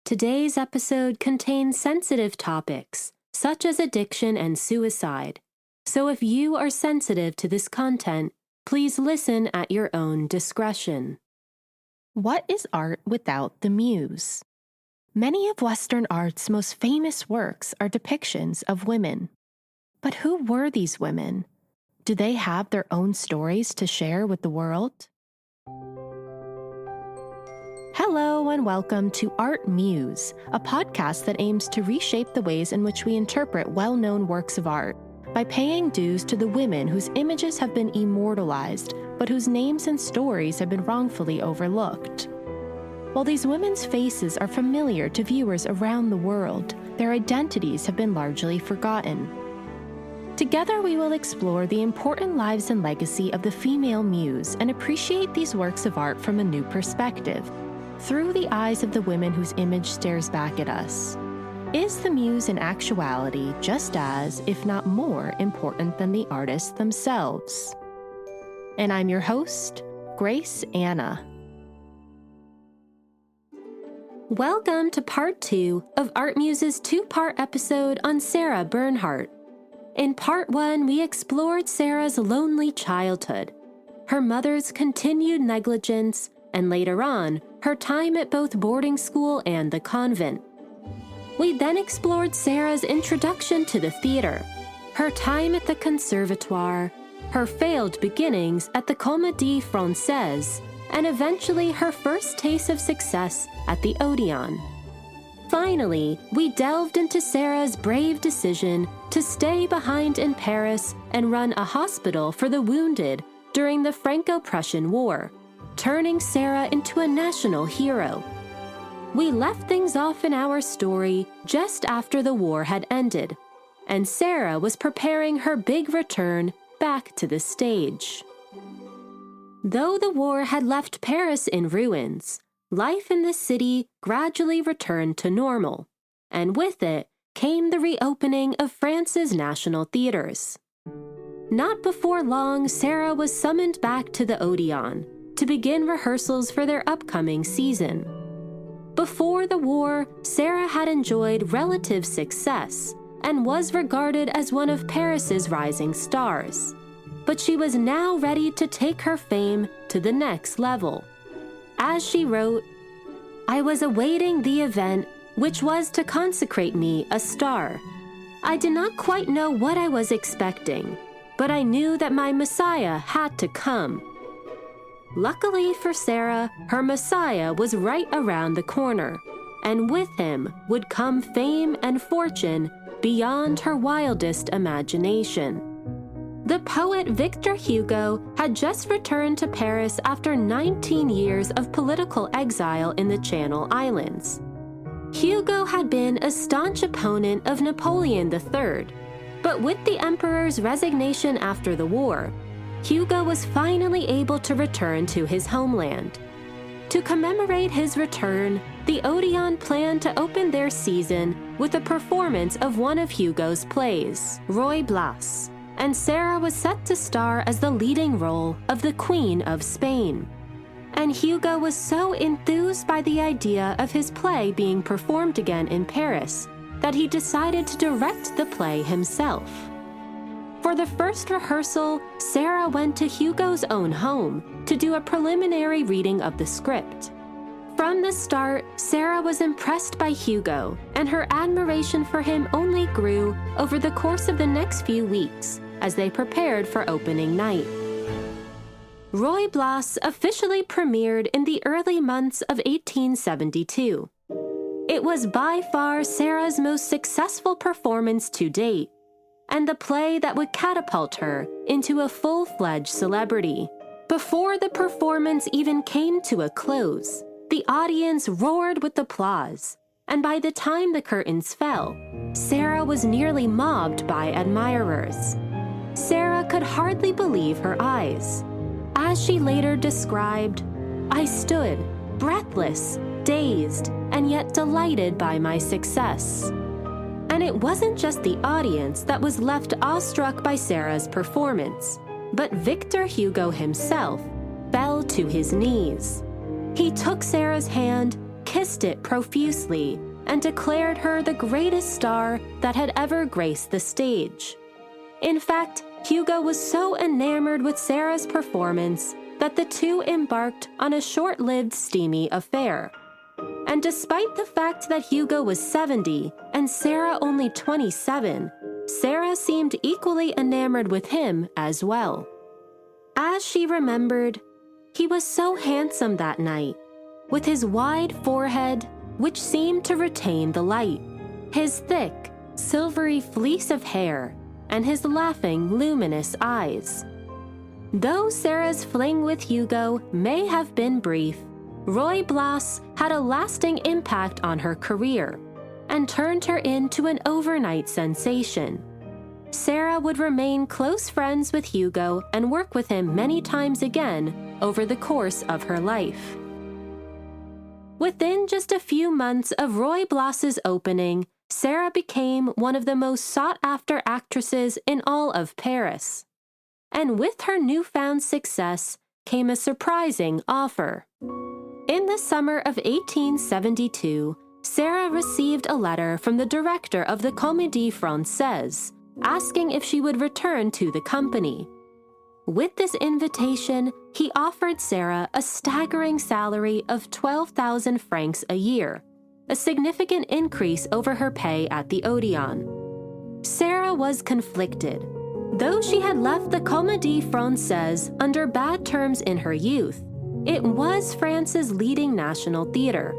Today's episode contains sensitive topics, such as addiction and suicide. So if you are sensitive to this content, please listen at your own discretion. What is art without the muse? Many of Western art's most famous works are depictions of women. But who were these women? Do they have their own stories to share with the world? Hello and welcome to ArtMuse, a podcast that aims to reshape the ways in which we interpret well-known works of art by paying dues to the women whose images have been immortalized, but whose names and stories have been wrongfully overlooked. While these women's faces are familiar to viewers around the world, their identities have been largely forgotten. Together we will explore the important lives and legacy of the female muse and appreciate these works of art from a new perspective, through the eyes of the women whose image stares back at us. Is the muse in actuality just as, if not more, important than the artists themselves? And I'm your host, Grace Anna. Welcome to part 2 of ArtMuse's 2-part episode on Sarah Bernhardt. In part 1, we explored Sarah's lonely childhood, her mother's continued negligence, and later on, her time at both boarding school and the convent. We then explored Sarah's introduction to the theater, her time at the conservatoire, her failed beginnings at the Comédie Française, and eventually her first taste of success at the Odeon. Finally, we delved into Sarah's brave decision to stay behind in Paris and run a hospital for the wounded during the Franco-Prussian War, turning Sarah into a national hero. We left things off in our story just after the war had ended, and Sarah was preparing her big return back to the stage. Though the war had left Paris in ruins, life in the city gradually returned to normal, and with it came the reopening of France's national theaters. Not before long, Sarah was summoned back to the Odeon to begin rehearsals for their upcoming season. Before the war, Sarah had enjoyed relative success and was regarded as one of Paris's rising stars. But she was now ready to take her fame to the next level. As she wrote, "I was awaiting the event which was to consecrate me a star. I did not quite know what I was expecting, but I knew that my Messiah had to come." Luckily for Sarah, her Messiah was right around the corner, and with him would come fame and fortune beyond her wildest imagination. The poet Victor Hugo had just returned to Paris after 19 years of political exile in the Channel Islands. Hugo had been a staunch opponent of Napoleon III, but with the emperor's resignation after the war, Hugo was finally able to return to his homeland. To commemorate his return, the Odeon planned to open their season with a performance of one of Hugo's plays, Ruy Blas, and Sarah was set to star as the leading role of the Queen of Spain. And Hugo was so enthused by the idea of his play being performed again in Paris that he decided to direct the play himself. For the first rehearsal, Sarah went to Hugo's own home to do a preliminary reading of the script. From the start, Sarah was impressed by Hugo, and her admiration for him only grew over the course of the next few weeks as they prepared for opening night. Ruy Blas officially premiered in the early months of 1872. It was by far Sarah's most successful performance to date, and the play that would catapult her into a full-fledged celebrity. Before the performance even came to a close, the audience roared with applause, and by the time the curtains fell, Sarah was nearly mobbed by admirers. Sarah could hardly believe her eyes. As she later described, "I stood, breathless, dazed, and yet delighted by my success." And it wasn't just the audience that was left awestruck by Sarah's performance, but Victor Hugo himself fell to his knees. He took Sarah's hand, kissed it profusely and declared her the greatest star that had ever graced the stage. In fact, Hugo was so enamored with Sarah's performance that the two embarked on a short-lived steamy affair. And despite the fact that Hugo was 70 and Sarah only 27, Sarah seemed equally enamored with him as well. As she remembered, he was so handsome that night, with his wide forehead, which seemed to retain the light, his thick, silvery fleece of hair, and his laughing, luminous eyes. Though Sarah's fling with Hugo may have been brief, Roy Blas had a lasting impact on her career and turned her into an overnight sensation. Sarah would remain close friends with Hugo and work with him many times again over the course of her life. Within just a few months of Roy Blas's opening, Sarah became one of the most sought-after actresses in all of Paris. And with her newfound success came a surprising offer. In the summer of 1872, Sarah received a letter from the director of the Comédie Française, asking if she would return to the company. With this invitation, he offered Sarah a staggering salary of 12,000 francs a year, a significant increase over her pay at the Odeon. Sarah was conflicted. Though she had left the Comédie Française under bad terms in her youth, it was France's leading national theater,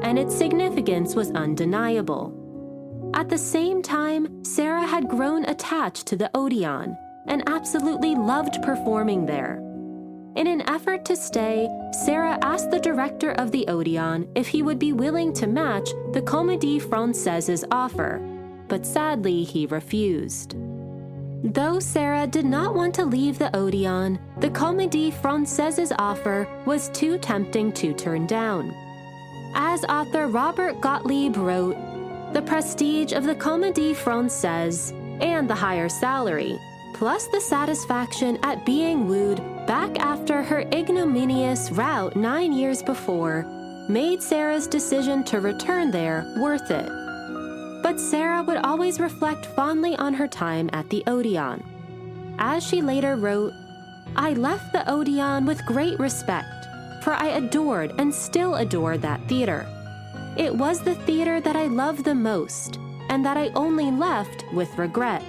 and its significance was undeniable. At the same time, Sarah had grown attached to the Odeon and absolutely loved performing there. In an effort to stay, Sarah asked the director of the Odeon if he would be willing to match the Comédie Française's offer, but sadly he refused. Though Sarah did not want to leave the Odeon, the Comédie Française's offer was too tempting to turn down. As author Robert Gottlieb wrote, the prestige of the Comédie Française and the higher salary, plus the satisfaction at being wooed back after her ignominious rout 9 years before, made Sarah's decision to return there worth it. But Sarah would always reflect fondly on her time at the Odeon. As she later wrote, "I left the Odeon with great respect, for I adored and still adore that theater. It was the theater that I loved the most, and that I only left with regret.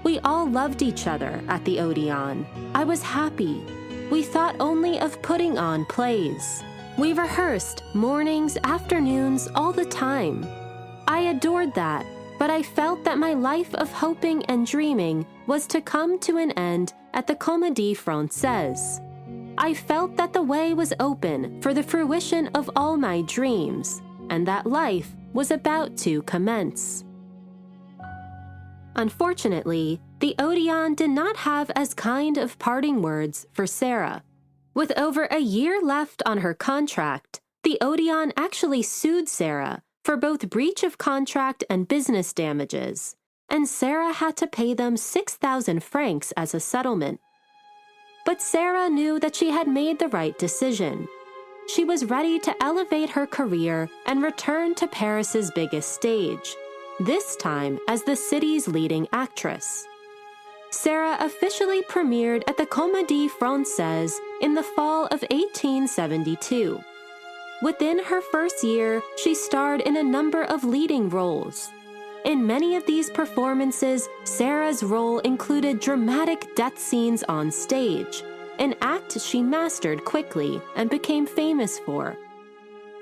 We all loved each other at the Odeon. I was happy. We thought only of putting on plays. We rehearsed mornings, afternoons, all the time. I adored that, but I felt that my life of hoping and dreaming was to come to an end at the Comédie Française. I felt that the way was open for the fruition of all my dreams, and that life was about to commence." Unfortunately, the Odeon did not have as kind of parting words for Sarah. With over a year left on her contract, the Odeon actually sued Sarah for both breach of contract and business damages, and Sarah had to pay them 6,000 francs as a settlement. But Sarah knew that she had made the right decision. She was ready to elevate her career and return to Paris's biggest stage, this time as the city's leading actress. Sarah officially premiered at the Comédie Française in the fall of 1872. Within her first year, she starred in a number of leading roles. In many of these performances, Sarah's role included dramatic death scenes on stage, an act she mastered quickly and became famous for.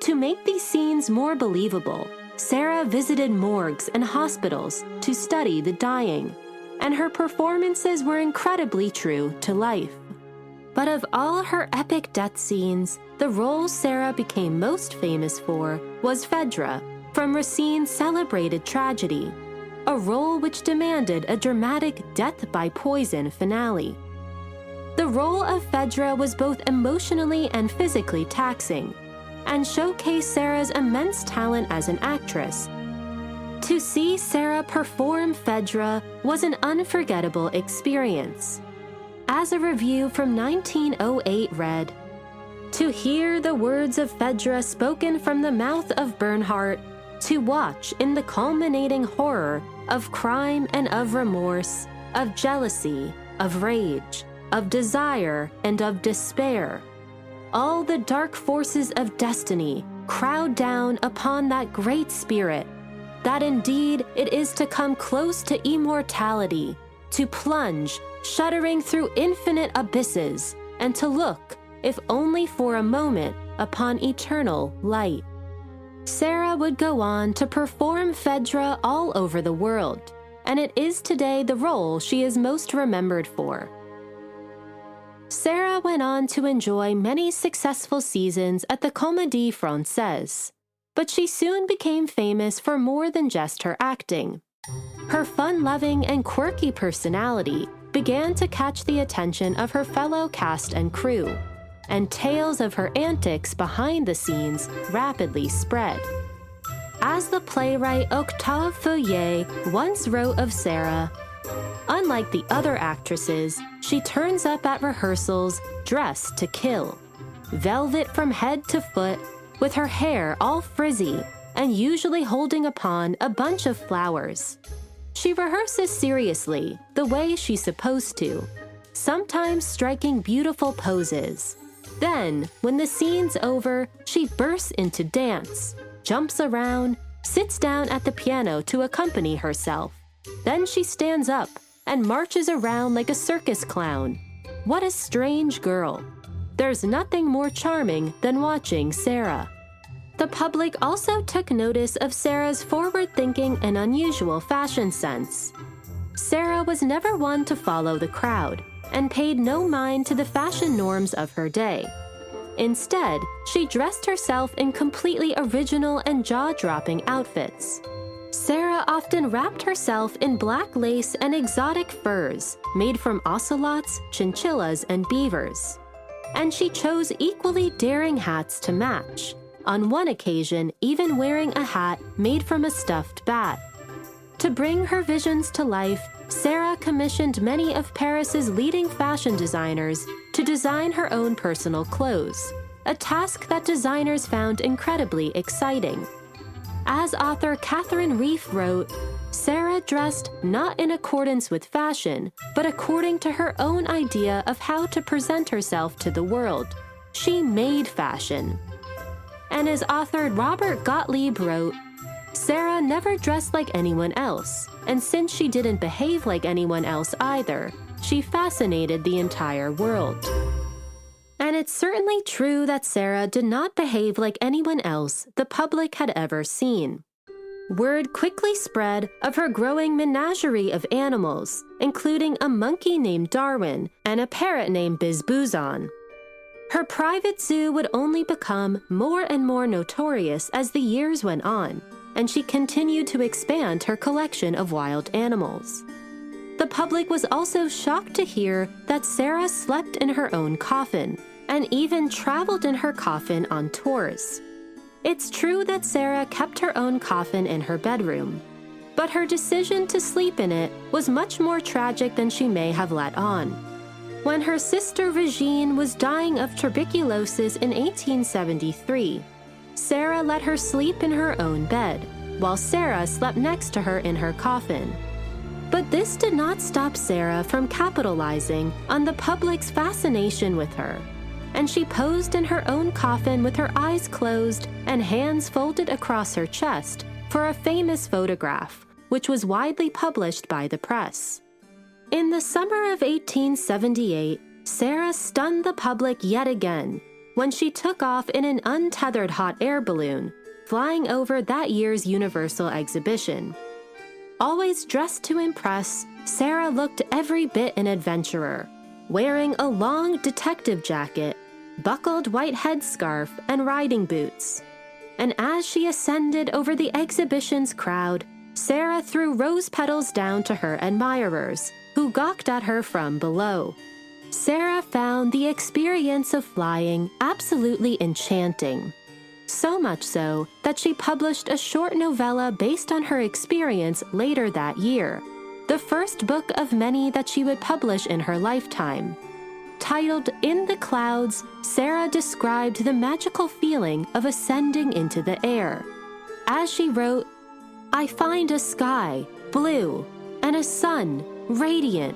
To make these scenes more believable, Sarah visited morgues and hospitals to study the dying, and her performances were incredibly true to life. But of all her epic death scenes, the role Sarah became most famous for was Phèdre from Racine's celebrated tragedy, a role which demanded a dramatic death by poison finale. The role of Phèdre was both emotionally and physically taxing, and showcased Sarah's immense talent as an actress. To see Sarah perform Phèdre was an unforgettable experience. As a review from 1908 read, To hear the words of Phaedra spoken from the mouth of Bernhardt, to watch in the culminating horror of crime and of remorse, of jealousy, of rage, of desire, and of despair. All the dark forces of destiny crowd down upon that great spirit, that indeed it is to come close to immortality, to plunge, shuddering through infinite abysses, and to look, if only for a moment, upon eternal light. Sarah would go on to perform Phaedra all over the world, and it is today the role she is most remembered for. Sarah went on to enjoy many successful seasons at the Comédie Française, but she soon became famous for more than just her acting. Her fun-loving and quirky personality began to catch the attention of her fellow cast and crew, and tales of her antics behind the scenes rapidly spread. As the playwright Octave Feuillet once wrote of Sarah, unlike the other actresses, she turns up at rehearsals dressed to kill, velvet from head to foot, with her hair all frizzy, and usually holding upon a bunch of flowers. She rehearses seriously, the way she's supposed to, sometimes striking beautiful poses. Then, when the scene's over, she bursts into dance, jumps around, sits down at the piano to accompany herself. Then she stands up and marches around like a circus clown. What a strange girl. There's nothing more charming than watching Sarah. The public also took notice of Sarah's forward-thinking and unusual fashion sense. Sarah was never one to follow the crowd, and paid no mind to the fashion norms of her day. Instead, she dressed herself in completely original and jaw-dropping outfits. Sarah often wrapped herself in black lace and exotic furs made from ocelots, chinchillas, and beavers. And she chose equally daring hats to match, on one occasion even wearing a hat made from a stuffed bat. To bring her visions to life, Sarah commissioned many of Paris's leading fashion designers to design her own personal clothes, a task that designers found incredibly exciting. As author Catherine Reef wrote, Sarah dressed not in accordance with fashion, but according to her own idea of how to present herself to the world. She made fashion. And as author Robert Gottlieb wrote, Sarah never dressed like anyone else, and since she didn't behave like anyone else either, she fascinated the entire world. And it's certainly true that Sarah did not behave like anyone else the public had ever seen. Word quickly spread of her growing menagerie of animals, including a monkey named Darwin and a parrot named Bizbouzon. Her private zoo would only become more and more notorious as the years went on, and she continued to expand her collection of wild animals. The public was also shocked to hear that Sarah slept in her own coffin, and even traveled in her coffin on tours. It's true that Sarah kept her own coffin in her bedroom, but her decision to sleep in it was much more tragic than she may have let on. When her sister Regine was dying of tuberculosis in 1873, Sarah let her sleep in her own bed, while Sarah slept next to her in her coffin. But this did not stop Sarah from capitalizing on the public's fascination with her, and she posed in her own coffin with her eyes closed and hands folded across her chest for a famous photograph, which was widely published by the press. In the summer of 1878, Sarah stunned the public yet again when she took off in an untethered hot air balloon, flying over that year's Universal exhibition. Always dressed to impress, Sarah looked every bit an adventurer, wearing a long detective jacket, buckled white headscarf, and riding boots. And as she ascended over the exhibition's crowd, Sarah threw rose petals down to her admirers, who gawked at her from below. Sarah found the experience of flying absolutely enchanting. So much so that she published a short novella based on her experience later that year, the first book of many that she would publish in her lifetime. Titled In the Clouds, Sarah described the magical feeling of ascending into the air. As she wrote, "I find a sky, blue, and a sun, radiant.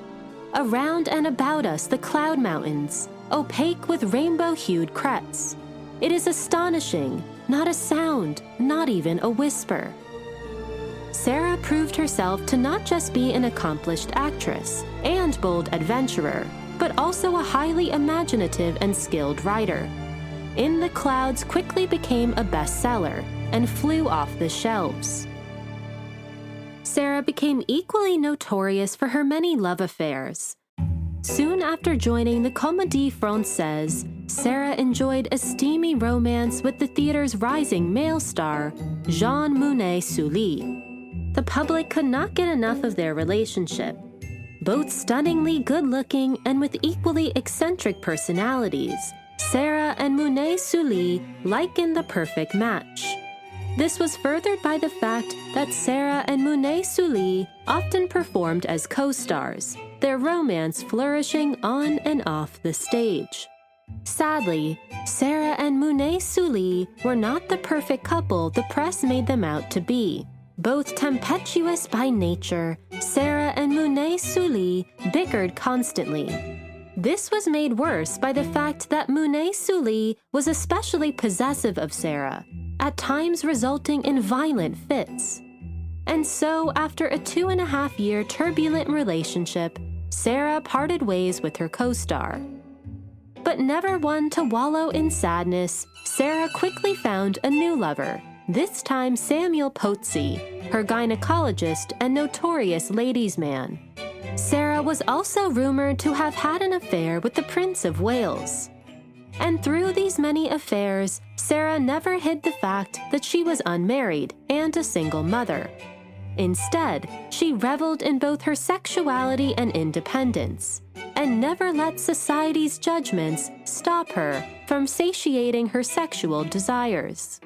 Around and about us the cloud mountains, opaque with rainbow-hued crests. It is astonishing, not a sound, not even a whisper." Sarah proved herself to not just be an accomplished actress and bold adventurer, but also a highly imaginative and skilled writer. In the Clouds quickly became a bestseller and flew off the shelves. Sarah became equally notorious for her many love affairs. Soon after joining the Comédie Française, Sarah enjoyed a steamy romance with the theater's rising male star, Jean Mounet-Sully. The public could not get enough of their relationship. Both stunningly good-looking and with equally eccentric personalities, Sarah and Mounet-Sully likened the perfect match. This was furthered by the fact that Sarah and Mounet-Sully often performed as co-stars, their romance flourishing on and off the stage. Sadly, Sarah and Mounet-Sully were not the perfect couple the press made them out to be. Both tempestuous by nature, Sarah and Mounet-Sully bickered constantly. This was made worse by the fact that Mounet-Sully was especially possessive of Sarah, at times resulting in violent fits. And so, after a 2.5-year turbulent relationship, Sarah parted ways with her co-star. But never one to wallow in sadness, Sarah quickly found a new lover, this time Samuel Pozzi, her gynecologist and notorious ladies' man. Sarah was also rumored to have had an affair with the Prince of Wales. And through these many affairs, Sarah never hid the fact that she was unmarried and a single mother. Instead, she reveled in both her sexuality and independence, and never let society's judgments stop her from satiating her sexual desires.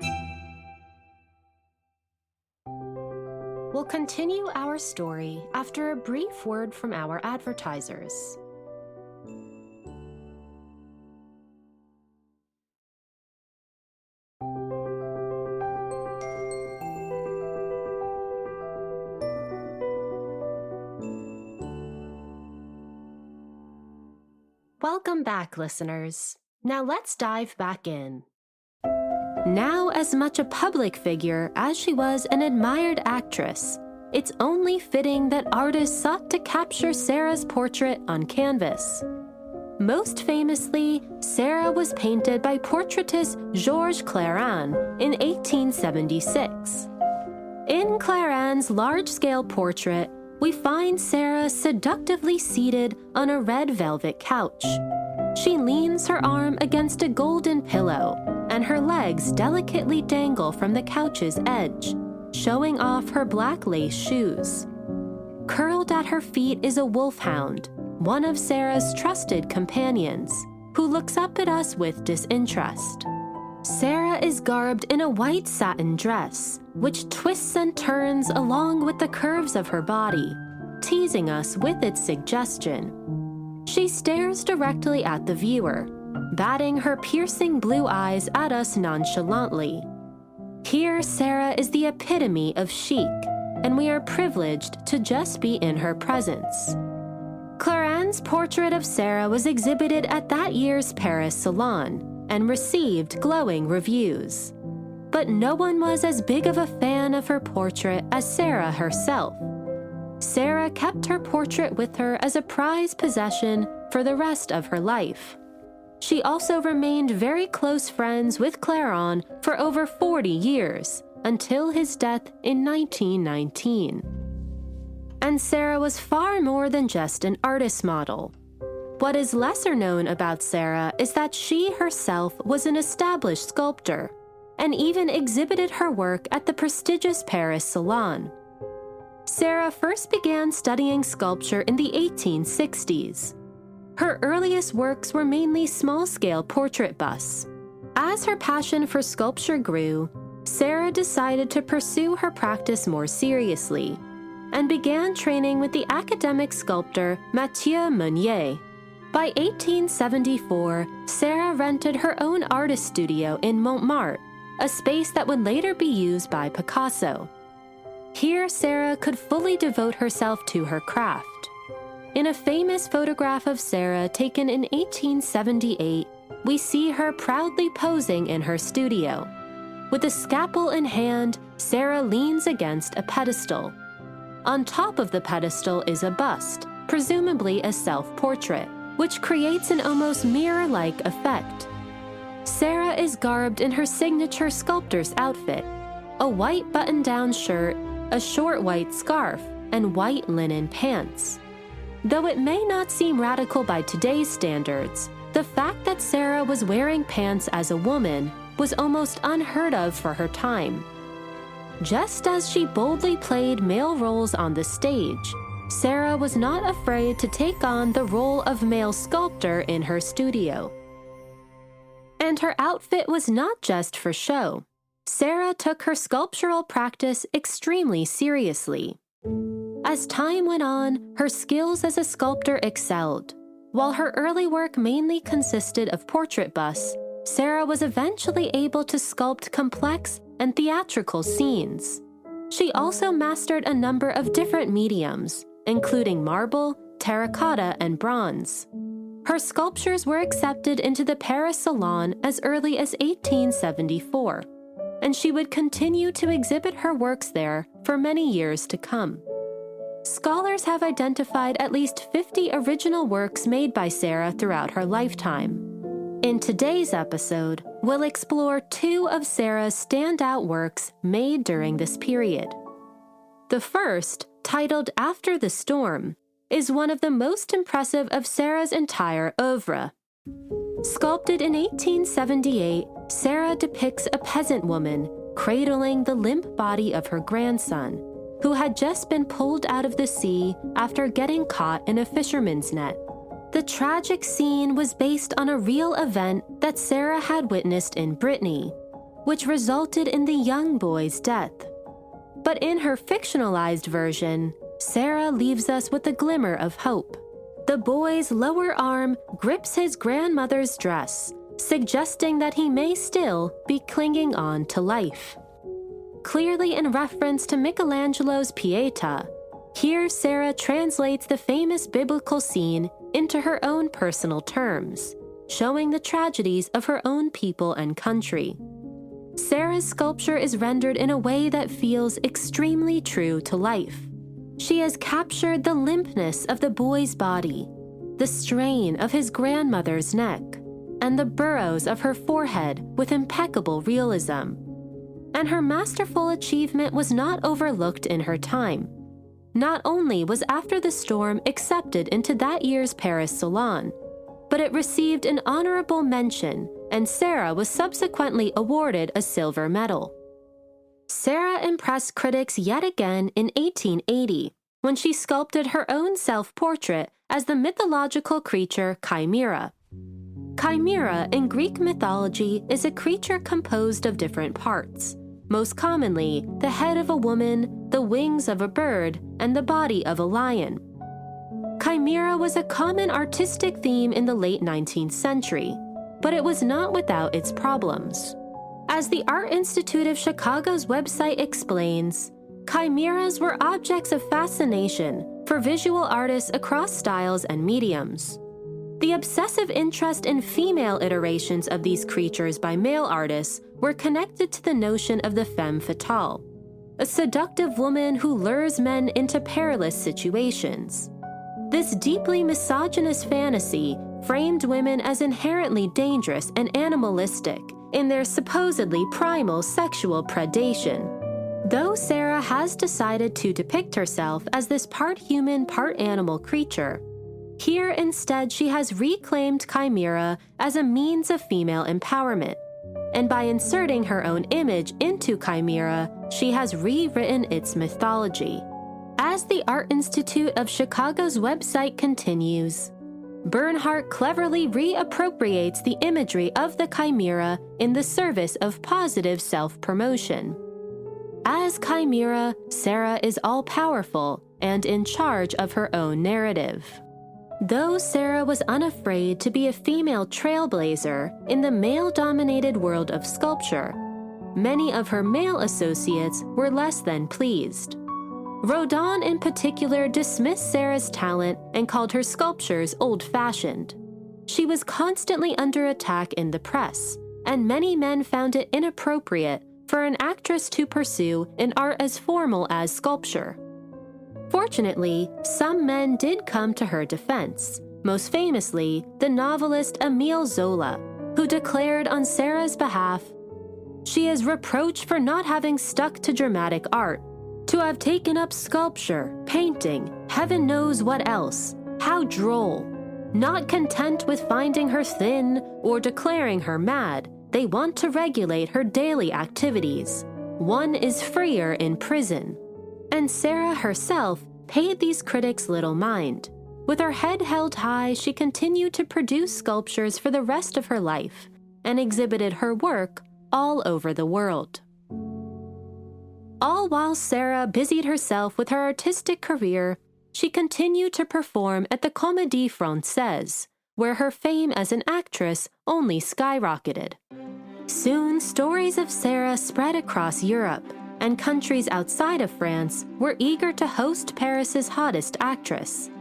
We'll continue our story after a brief word from our advertisers. Welcome back, listeners. Now let's dive back in. Now as much a public figure as she was an admired actress, it's only fitting that artists sought to capture Sarah's portrait on canvas. Most famously, Sarah was painted by portraitist Georges Clairon in 1876. In Clairon's large-scale portrait, we find Sarah seductively seated on a red velvet couch. She leans her arm against a golden pillow, and her legs delicately dangle from the couch's edge, showing off her black lace shoes. Curled at her feet is a wolfhound, one of Sarah's trusted companions, who looks up at us with disinterest. Sarah is garbed in a white satin dress, which twists and turns along with the curves of her body, teasing us with its suggestion. She stares directly at the viewer, batting her piercing blue eyes at us nonchalantly. Here, Sarah is the epitome of chic, and we are privileged to just be in her presence. Clairon's portrait of Sarah was exhibited at that year's Paris Salon and received glowing reviews. But no one was as big of a fan of her portrait as Sarah herself. Sarah kept her portrait with her as a prized possession for the rest of her life. She also remained very close friends with Clairon for over 40 years, until his death in 1919. And Sarah was far more than just an artist model. What is lesser known about Sarah is that she herself was an established sculptor, and even exhibited her work at the prestigious Paris Salon. Sarah first began studying sculpture in the 1860s. Her earliest works were mainly small-scale portrait busts. As her passion for sculpture grew, Sarah decided to pursue her practice more seriously and began training with the academic sculptor Mathieu Meunier. By 1874, Sarah rented her own artist studio in Montmartre, a space that would later be used by Picasso. Here, Sarah could fully devote herself to her craft. In a famous photograph of Sarah taken in 1878, we see her proudly posing in her studio. With a scalpel in hand, Sarah leans against a pedestal. On top of the pedestal is a bust, presumably a self-portrait, which creates an almost mirror-like effect. Sarah is garbed in her signature sculptor's outfit, a white button-down shirt, a short white scarf, and white linen pants. Though it may not seem radical by today's standards, the fact that Sarah was wearing pants as a woman was almost unheard of for her time. Just as she boldly played male roles on the stage, Sarah was not afraid to take on the role of male sculptor in her studio. And her outfit was not just for show. Sarah took her sculptural practice extremely seriously. As time went on, her skills as a sculptor excelled. While her early work mainly consisted of portrait busts, Sarah was eventually able to sculpt complex and theatrical scenes. She also mastered a number of different mediums, including marble, terracotta, and bronze. Her sculptures were accepted into the Paris Salon as early as 1874, and she would continue to exhibit her works there for many years to come. Scholars have identified at least 50 original works made by Sarah throughout her lifetime. In today's episode, we'll explore two of Sarah's standout works made during this period. The first, titled After the Storm, is one of the most impressive of Sarah's entire oeuvre. Sculpted in 1878, Sarah depicts a peasant woman cradling the limp body of her grandson, who had just been pulled out of the sea after getting caught in a fisherman's net. The tragic scene was based on a real event that Sarah had witnessed in Brittany, which resulted in the young boy's death. But in her fictionalized version, Sarah leaves us with a glimmer of hope. The boy's lower arm grips his grandmother's dress, suggesting that he may still be clinging on to life. Clearly in reference to Michelangelo's Pietà, here Sarah translates the famous biblical scene into her own personal terms, showing the tragedies of her own people and country. Sarah's sculpture is rendered in a way that feels extremely true to life. She has captured the limpness of the boy's body, the strain of his grandmother's neck, and the burrows of her forehead with impeccable realism. And her masterful achievement was not overlooked in her time. Not only was After the Storm accepted into that year's Paris Salon, but it received an honorable mention, and Sarah was subsequently awarded a silver medal. Sarah impressed critics yet again in 1880, when she sculpted her own self-portrait as the mythological creature Chimera. Chimera in Greek mythology is a creature composed of different parts, most commonly the head of a woman, the wings of a bird, and the body of a lion. Chimera was a common artistic theme in the late 19th century, but it was not without its problems. As the Art Institute of Chicago's website explains, chimeras were objects of fascination for visual artists across styles and mediums. The obsessive interest in female iterations of these creatures by male artists were connected to the notion of the femme fatale, a seductive woman who lures men into perilous situations. This deeply misogynist fantasy framed women as inherently dangerous and animalistic in their supposedly primal sexual predation. Though Sarah has decided to depict herself as this part human, part animal creature, here instead she has reclaimed chimera as a means of female empowerment, and by inserting her own image into chimera, she has rewritten its mythology. As the Art Institute of Chicago's website continues, Bernhardt cleverly reappropriates the imagery of the chimera in the service of positive self-promotion. As chimera, Sarah is all-powerful and in charge of her own narrative. Though Sarah was unafraid to be a female trailblazer in the male-dominated world of sculpture, many of her male associates were less than pleased. Rodin in particular dismissed Sarah's talent and called her sculptures old-fashioned. She was constantly under attack in the press, and many men found it inappropriate for an actress to pursue an art as formal as sculpture. Fortunately, some men did come to her defense, most famously the novelist Émile Zola, who declared on Sarah's behalf, "She is reproached for not having stuck to dramatic art, to have taken up sculpture, painting, heaven knows what else. How droll! Not content with finding her thin or declaring her mad, they want to regulate her daily activities. One is freer in prison." And Sarah herself paid these critics little mind. With her head held high, she continued to produce sculptures for the rest of her life and exhibited her work all over the world. All while Sarah busied herself with her artistic career, she continued to perform at the Comédie Française, where her fame as an actress only skyrocketed. Soon, stories of Sarah spread across Europe, and countries outside of France were eager to host Paris's hottest actress.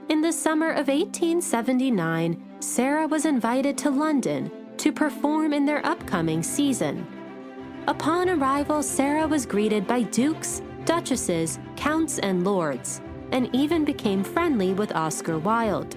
In the summer of 1879, Sarah was invited to London to perform in their upcoming season. Upon arrival, Sarah was greeted by dukes, duchesses, counts, and lords, and even became friendly with Oscar Wilde.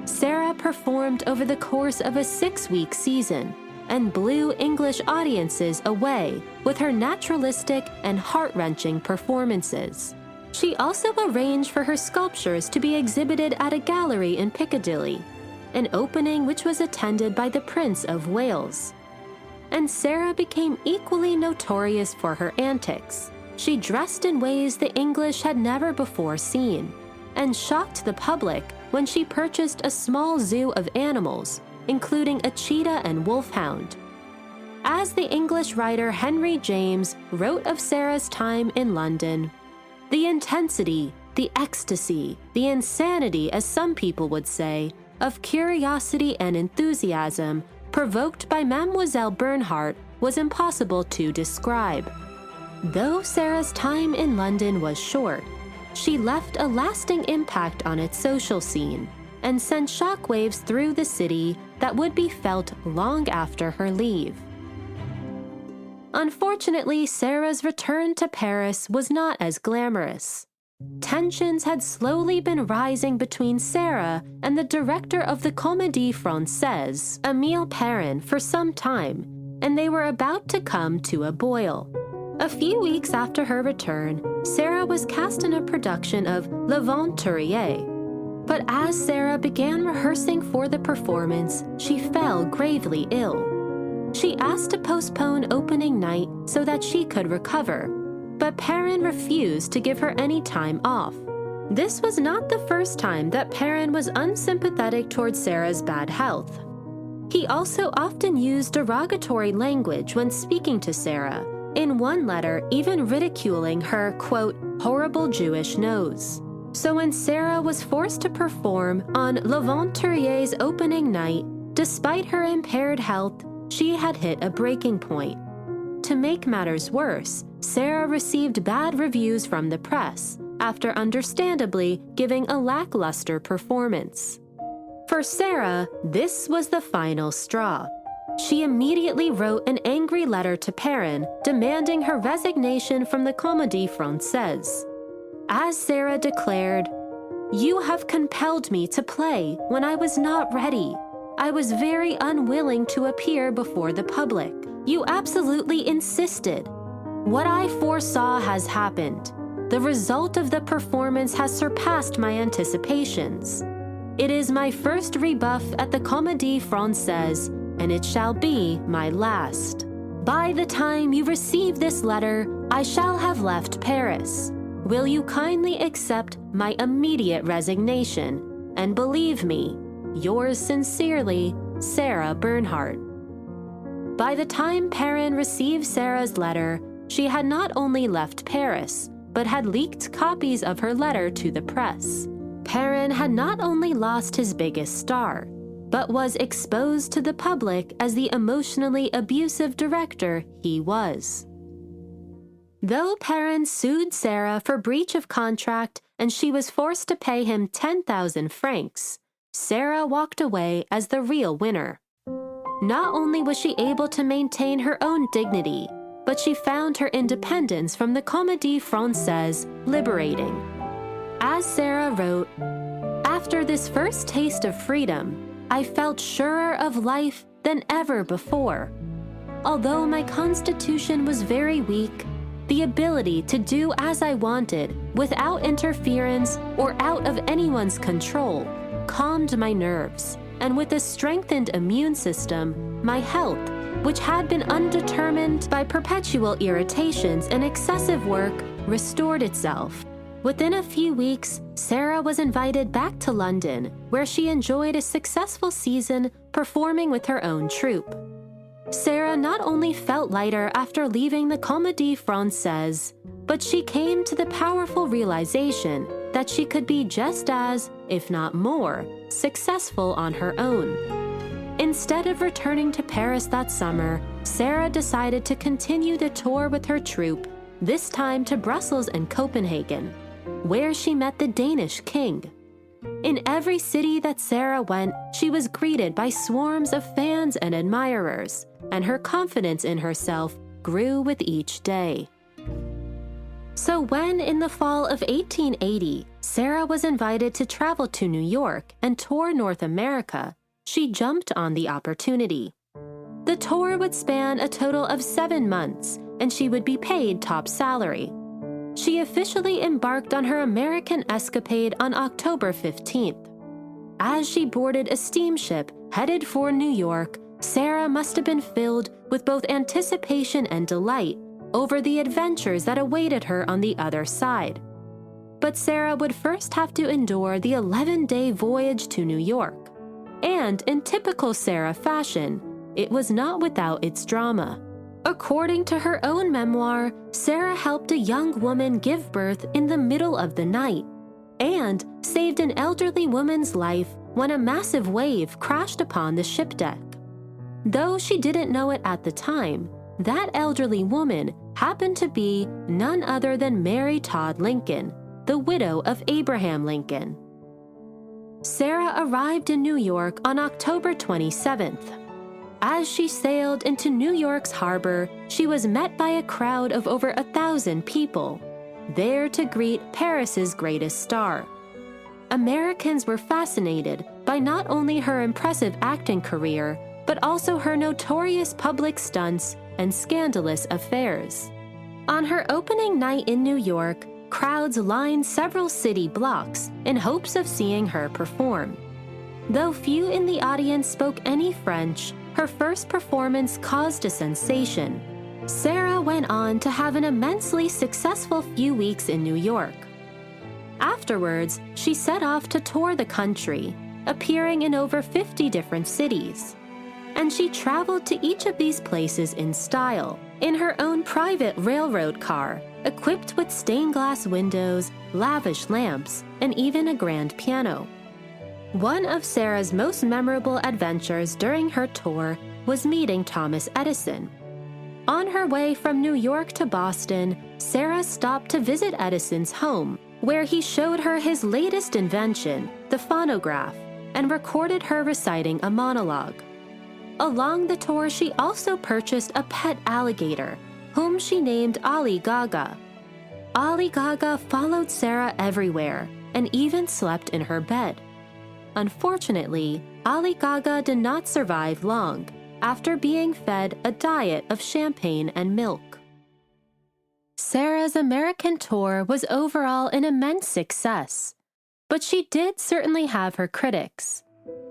Sarah performed over the course of a 6-week season and blew English audiences away with her naturalistic and heart-wrenching performances. She also arranged for her sculptures to be exhibited at a gallery in Piccadilly, an opening which was attended by the Prince of Wales. And Sarah became equally notorious for her antics. She dressed in ways the English had never before seen, and shocked the public when she purchased a small zoo of animals, including a cheetah and wolfhound. As the English writer Henry James wrote of Sarah's time in London, "The intensity, the ecstasy, the insanity, as some people would say, of curiosity and enthusiasm provoked by Mademoiselle Bernhardt was impossible to describe." Though Sarah's time in London was short, she left a lasting impact on its social scene and sent shockwaves through the city that would be felt long after her leave. Unfortunately, Sarah's return to Paris was not as glamorous. Tensions had slowly been rising between Sarah and the director of the Comédie Française, Émile Perrin, for some time, and they were about to come to a boil. A few weeks after her return, Sarah was cast in a production of L'Aventurier. But as Sarah began rehearsing for the performance, she fell gravely ill. She asked to postpone opening night so that she could recover, but Perrin refused to give her any time off. This was not the first time that Perrin was unsympathetic towards Sarah's bad health. He also often used derogatory language when speaking to Sarah, in one letter even ridiculing her, quote, horrible Jewish nose. So when Sarah was forced to perform on L'Aventurier's opening night, despite her impaired health, she had hit a breaking point. To make matters worse, Sarah received bad reviews from the press after understandably giving a lackluster performance. For Sarah, this was the final straw. She immediately wrote an angry letter to Perrin demanding her resignation from the Comédie Française. As Sarah declared, "You have compelled me to play when I was not ready. I was very unwilling to appear before the public. You absolutely insisted. What I foresaw has happened. The result of the performance has surpassed my anticipations. It is my first rebuff at the Comédie Française, and it shall be my last. By the time you receive this letter, I shall have left Paris. Will you kindly accept my immediate resignation, and believe me, yours sincerely, Sarah Bernhardt." By the time Perrin received Sarah's letter, she had not only left Paris, but had leaked copies of her letter to the press. Perrin had not only lost his biggest star, but was exposed to the public as the emotionally abusive director he was. Though Perrin sued Sarah for breach of contract and she was forced to pay him 10,000 francs, Sarah walked away as the real winner. Not only was she able to maintain her own dignity, but she found her independence from the Comédie Française liberating. As Sarah wrote, "After this first taste of freedom, I felt surer of life than ever before. Although my constitution was very weak, the ability to do as I wanted without interference or out of anyone's control calmed my nerves, and with a strengthened immune system, my health, which had been undetermined by perpetual irritations and excessive work, restored itself." Within a few weeks, Sarah was invited back to London, where she enjoyed a successful season performing with her own troupe. Sarah not only felt lighter after leaving the Comédie Française, but she came to the powerful realization that she could be just as, if not more, successful on her own. Instead of returning to Paris that summer, Sarah decided to continue the tour with her troupe, this time to Brussels and Copenhagen, where she met the Danish king. In every city that Sarah went, she was greeted by swarms of fans and admirers, and her confidence in herself grew with each day. So when, in the fall of 1880, Sarah was invited to travel to New York and tour North America, she jumped on the opportunity. The tour would span a total of 7 months, and she would be paid top salary. She officially embarked on her American escapade on October 15th. As she boarded a steamship headed for New York, Sarah must have been filled with both anticipation and delight over the adventures that awaited her on the other side. But Sarah would first have to endure the 11-day voyage to New York. And in typical Sarah fashion, it was not without its drama. According to her own memoir, Sarah helped a young woman give birth in the middle of the night and saved an elderly woman's life when a massive wave crashed upon the ship deck. Though she didn't know it at the time, that elderly woman happened to be none other than Mary Todd Lincoln, the widow of Abraham Lincoln. Sarah arrived in New York on October 27th. As she sailed into New York's harbor, she was met by a crowd of over 1,000 people, there to greet Paris's greatest star. Americans were fascinated by not only her impressive acting career, but also her notorious public stunts and scandalous affairs. On her opening night in New York, crowds lined several city blocks in hopes of seeing her perform. Though few in the audience spoke any French, her first performance caused a sensation. Sarah went on to have an immensely successful few weeks in New York. Afterwards, she set off to tour the country, appearing in over 50 different cities. And she traveled to each of these places in style, in her own private railroad car, equipped with stained glass windows, lavish lamps, and even a grand piano. One of Sarah's most memorable adventures during her tour was meeting Thomas Edison. On her way from New York to Boston, Sarah stopped to visit Edison's home, where he showed her his latest invention, the phonograph, and recorded her reciting a monologue. Along the tour, she also purchased a pet alligator, whom she named Ali Gaga. Ali Gaga followed Sarah everywhere and even slept in her bed. Unfortunately, Ali Gaga did not survive long after being fed a diet of champagne and milk. Sarah's American tour was overall an immense success, but she did certainly have her critics.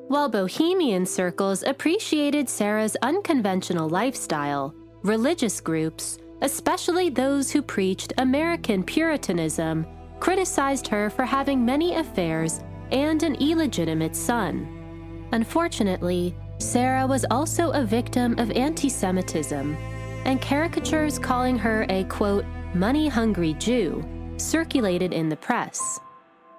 While bohemian circles appreciated Sarah's unconventional lifestyle, religious groups, especially those who preached American Puritanism, criticized her for having many affairs and an illegitimate son. Unfortunately, Sarah was also a victim of anti-Semitism, and caricatures calling her a, quote, money-hungry Jew circulated in the press.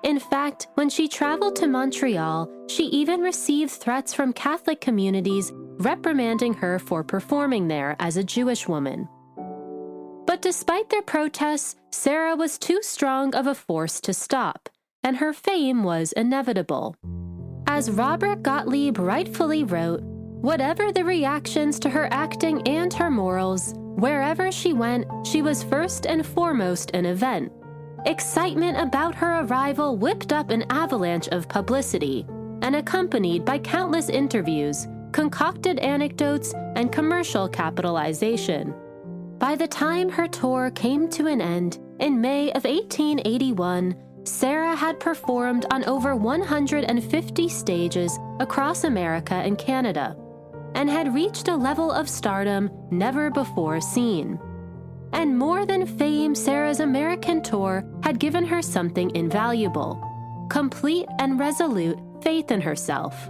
In fact, when she traveled to Montreal, she even received threats from Catholic communities reprimanding her for performing there as a Jewish woman. But despite their protests, Sarah was too strong of a force to stop, and her fame was inevitable. As Robert Gottlieb rightfully wrote, whatever the reactions to her acting and her morals, wherever she went, she was first and foremost an event. Excitement about her arrival whipped up an avalanche of publicity, and accompanied by countless interviews, concocted anecdotes, and commercial capitalization. By the time her tour came to an end, in May of 1881, Sarah had performed on over 150 stages across America and Canada, and had reached a level of stardom never before seen. And more than fame, Sarah's American tour had given her something invaluable: complete and resolute faith in herself.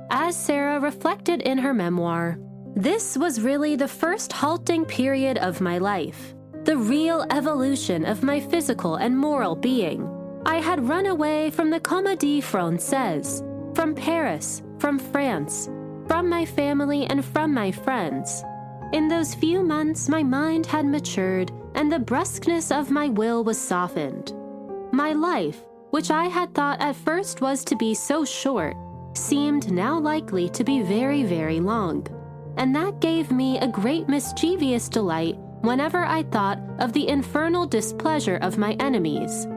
As Sarah reflected in her memoir, "This was really the first halting period of my life, the real evolution of my physical and moral being. I had run away from the Comédie Française, from Paris, from France, from my family and from my friends. In those few months, my mind had matured and the brusqueness of my will was softened. My life, which I had thought at first was to be so short, seemed now likely to be very, very long. And that gave me a great mischievous delight whenever I thought of the infernal displeasure of my enemies.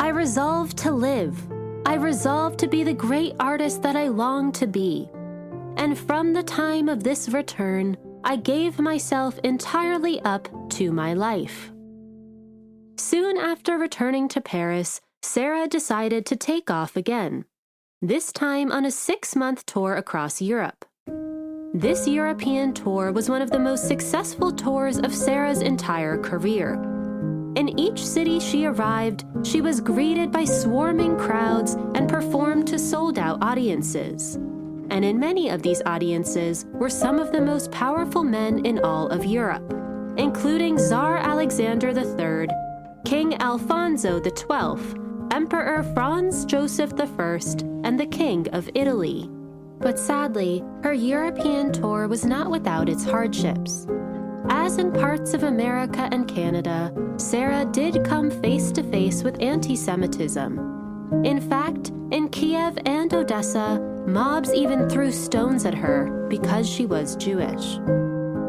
I resolved to live. I resolved to be the great artist that I longed to be. And from the time of this return, I gave myself entirely up to my life." Soon after returning to Paris, Sarah decided to take off again, this time on a 6-month tour across Europe. This European tour was one of the most successful tours of Sarah's entire career. In each city she arrived, she was greeted by swarming crowds and performed to sold-out audiences. And in many of these audiences were some of the most powerful men in all of Europe, including Tsar Alexander III, King Alfonso XII, Emperor Franz Joseph I, and the King of Italy. But sadly, her European tour was not without its hardships. As in parts of America and Canada, Sarah did come face to face with anti-Semitism. In fact, in Kiev and Odessa, mobs even threw stones at her because she was Jewish.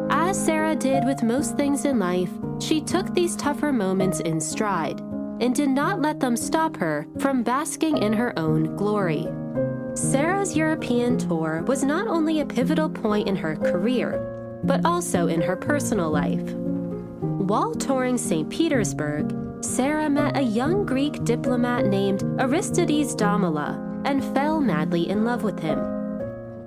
As Sarah did with most things in life, she took these tougher moments in stride and did not let them stop her from basking in her own glory. Sarah's European tour was not only a pivotal point in her career, but also in her personal life. While touring St. Petersburg, Sarah met a young Greek diplomat named Aristides Domela and fell madly in love with him.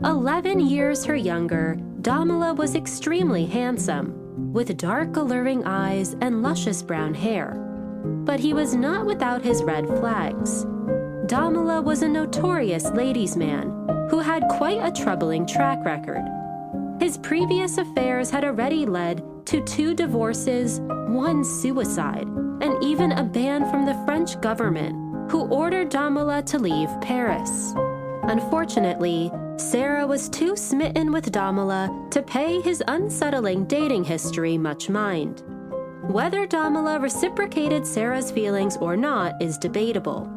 11 years her younger, Domela was extremely handsome, with dark alluring eyes and luscious brown hair. But he was not without his red flags. Domela was a notorious ladies' man who had quite a troubling track record. His previous affairs had already led to 2 divorces, 1 suicide, and even a ban from the French government, who ordered Domela to leave Paris. Unfortunately, Sarah was too smitten with Domela to pay his unsettling dating history much mind. Whether Domela reciprocated Sarah's feelings or not is debatable.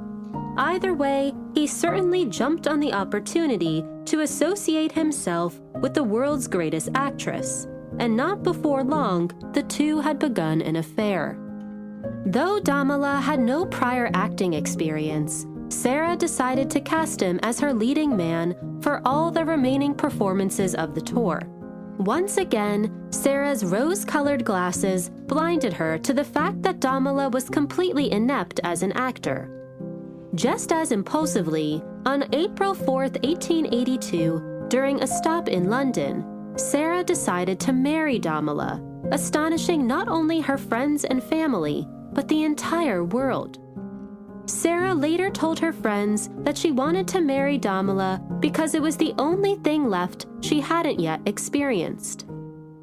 Either way, he certainly jumped on the opportunity to associate himself with the world's greatest actress, and not before long, the two had begun an affair. Though Domela had no prior acting experience, Sarah decided to cast him as her leading man for all the remaining performances of the tour. Once again, Sarah's rose-colored glasses blinded her to the fact that Domela was completely inept as an actor. Just as impulsively, on April 4, 1882, during a stop in London, Sarah decided to marry Domela, astonishing not only her friends and family, but the entire world. Sarah later told her friends that she wanted to marry Domela because it was the only thing left she hadn't yet experienced.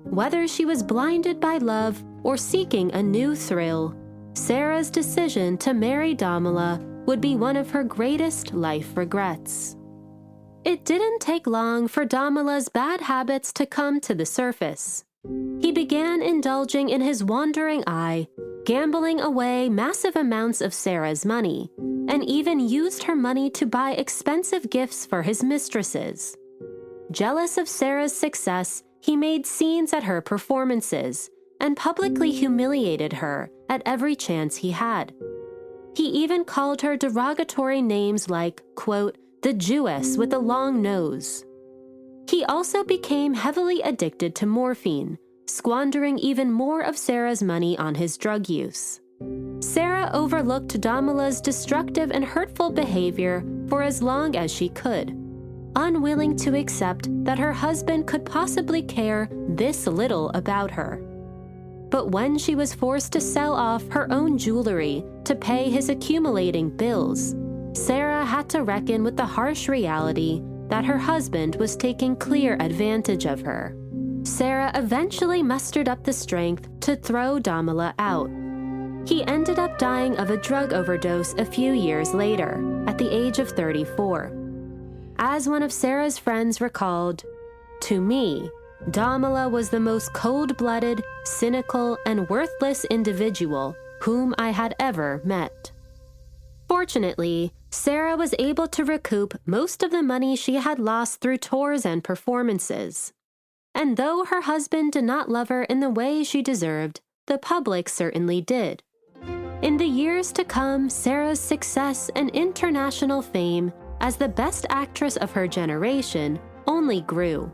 Whether she was blinded by love or seeking a new thrill, Sarah's decision to marry Domela would be one of her greatest life regrets. It didn't take long for Damala's bad habits to come to the surface. He began indulging in his wandering eye, gambling away massive amounts of Sarah's money, and even used her money to buy expensive gifts for his mistresses. Jealous of Sarah's success, he made scenes at her performances and publicly humiliated her at every chance he had. He even called her derogatory names like, quote, the Jewess with the long nose. He also became heavily addicted to morphine, squandering even more of Sarah's money on his drug use. Sarah overlooked Damala's destructive and hurtful behavior for as long as she could, unwilling to accept that her husband could possibly care this little about her. But when she was forced to sell off her own jewelry to pay his accumulating bills, Sarah had to reckon with the harsh reality that her husband was taking clear advantage of her. Sarah eventually mustered up the strength to throw Damala out. He ended up dying of a drug overdose a few years later, at the age of 34. As one of Sarah's friends recalled, "To me, Damala was the most cold-blooded, cynical, and worthless individual whom I had ever met." Fortunately, Sarah was able to recoup most of the money she had lost through tours and performances. And though her husband did not love her in the way she deserved, the public certainly did. In the years to come, Sarah's success and international fame as the best actress of her generation only grew.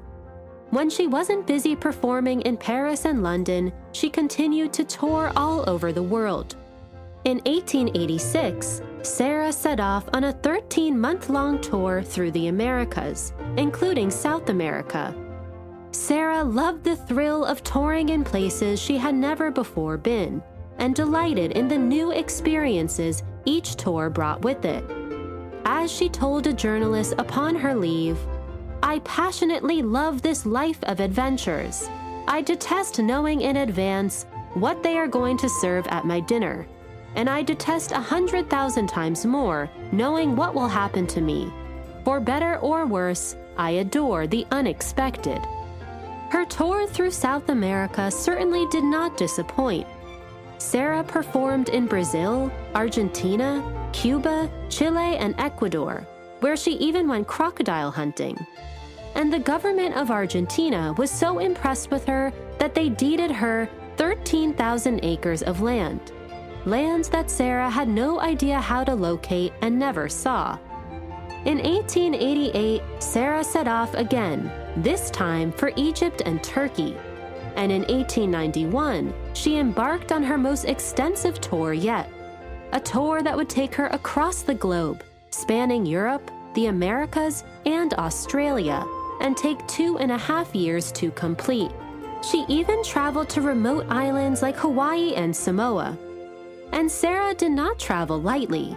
When she wasn't busy performing in Paris and London, she continued to tour all over the world. In 1886, Sarah set off on a 13-month-long tour through the Americas, including South America. Sarah loved the thrill of touring in places she had never before been, and delighted in the new experiences each tour brought with it. As she told a journalist upon her leave, "I passionately love this life of adventures. I detest knowing in advance what they are going to serve at my dinner, and I detest 100,000 times more knowing what will happen to me. For better or worse, I adore the unexpected." Her tour through South America certainly did not disappoint. Sarah performed in Brazil, Argentina, Cuba, Chile, and Ecuador, where she even went crocodile hunting. And the government of Argentina was so impressed with her that they deeded her 13,000 acres of land that Sarah had no idea how to locate and never saw. In 1888, Sarah set off again, this time for Egypt and Turkey. And in 1891, she embarked on her most extensive tour yet, a tour that would take her across the globe, spanning Europe, the Americas, and Australia, and take 2.5 years to complete. She even traveled to remote islands like Hawaii and Samoa. And Sarah did not travel lightly.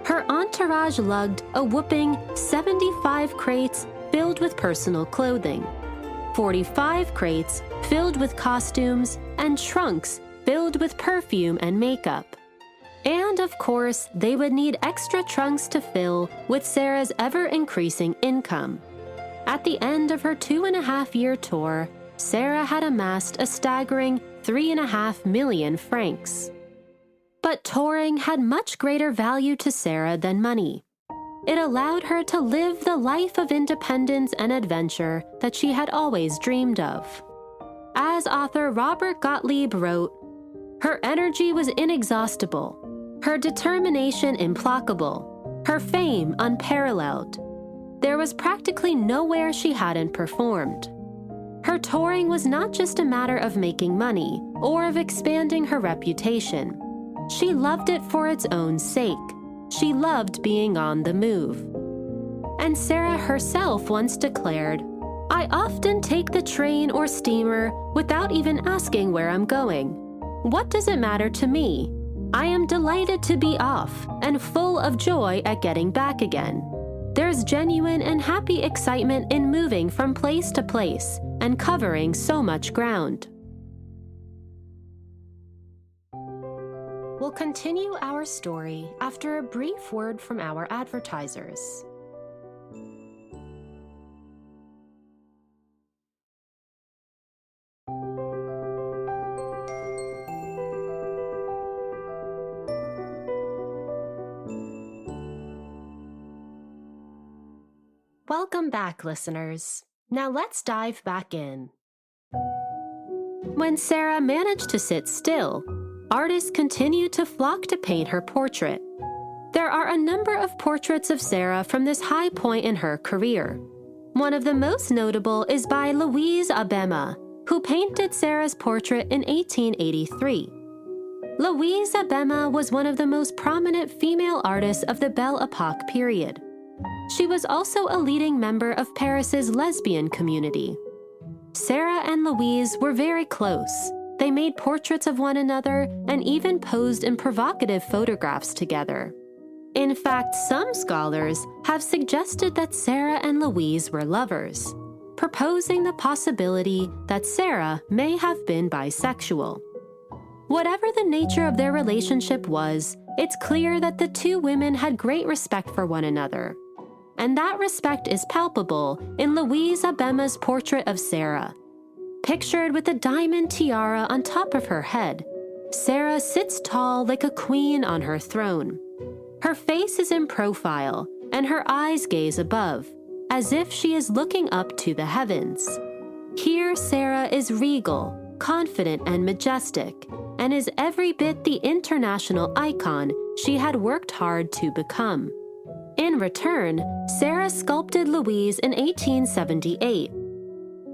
Her entourage lugged a whopping 75 crates filled with personal clothing, 45 crates filled with costumes, and trunks filled with perfume and makeup. And of course, they would need extra trunks to fill with Sarah's ever-increasing income. At the end of her 2.5-year tour, Sarah had amassed a staggering 3.5 million francs. But touring had much greater value to Sarah than money. It allowed her to live the life of independence and adventure that she had always dreamed of. As author Robert Gottlieb wrote, "Her energy was inexhaustible, her determination implacable, her fame unparalleled. There was practically nowhere she hadn't performed. Her touring was not just a matter of making money or of expanding her reputation. She loved it for its own sake. She loved being on the move." And Sarah herself once declared, "I often take the train or steamer without even asking where I'm going. What does it matter to me? I am delighted to be off and full of joy at getting back again. There's genuine and happy excitement in moving from place to place and covering so much ground." We'll continue our story after a brief word from our advertisers. Welcome back, listeners. Now let's dive back in. When Sarah managed to sit still, artists continued to flock to paint her portrait. There are a number of portraits of Sarah from this high point in her career. One of the most notable is by Louise Abema, who painted Sarah's portrait in 1883. Louise Abema was one of the most prominent female artists of the Belle Epoque period. She was also a leading member of Paris's lesbian community. Sarah and Louise were very close. They made portraits of one another and even posed in provocative photographs together. In fact, some scholars have suggested that Sarah and Louise were lovers, proposing the possibility that Sarah may have been bisexual. Whatever the nature of their relationship was, it's clear that the two women had great respect for one another. And that respect is palpable in Louise Abema's portrait of Sarah. Pictured with a diamond tiara on top of her head, Sarah sits tall like a queen on her throne. Her face is in profile, and her eyes gaze above, as if she is looking up to the heavens. Here, Sarah is regal, confident, and majestic, and is every bit the international icon she had worked hard to become. In return, Sarah sculpted Louise in 1878.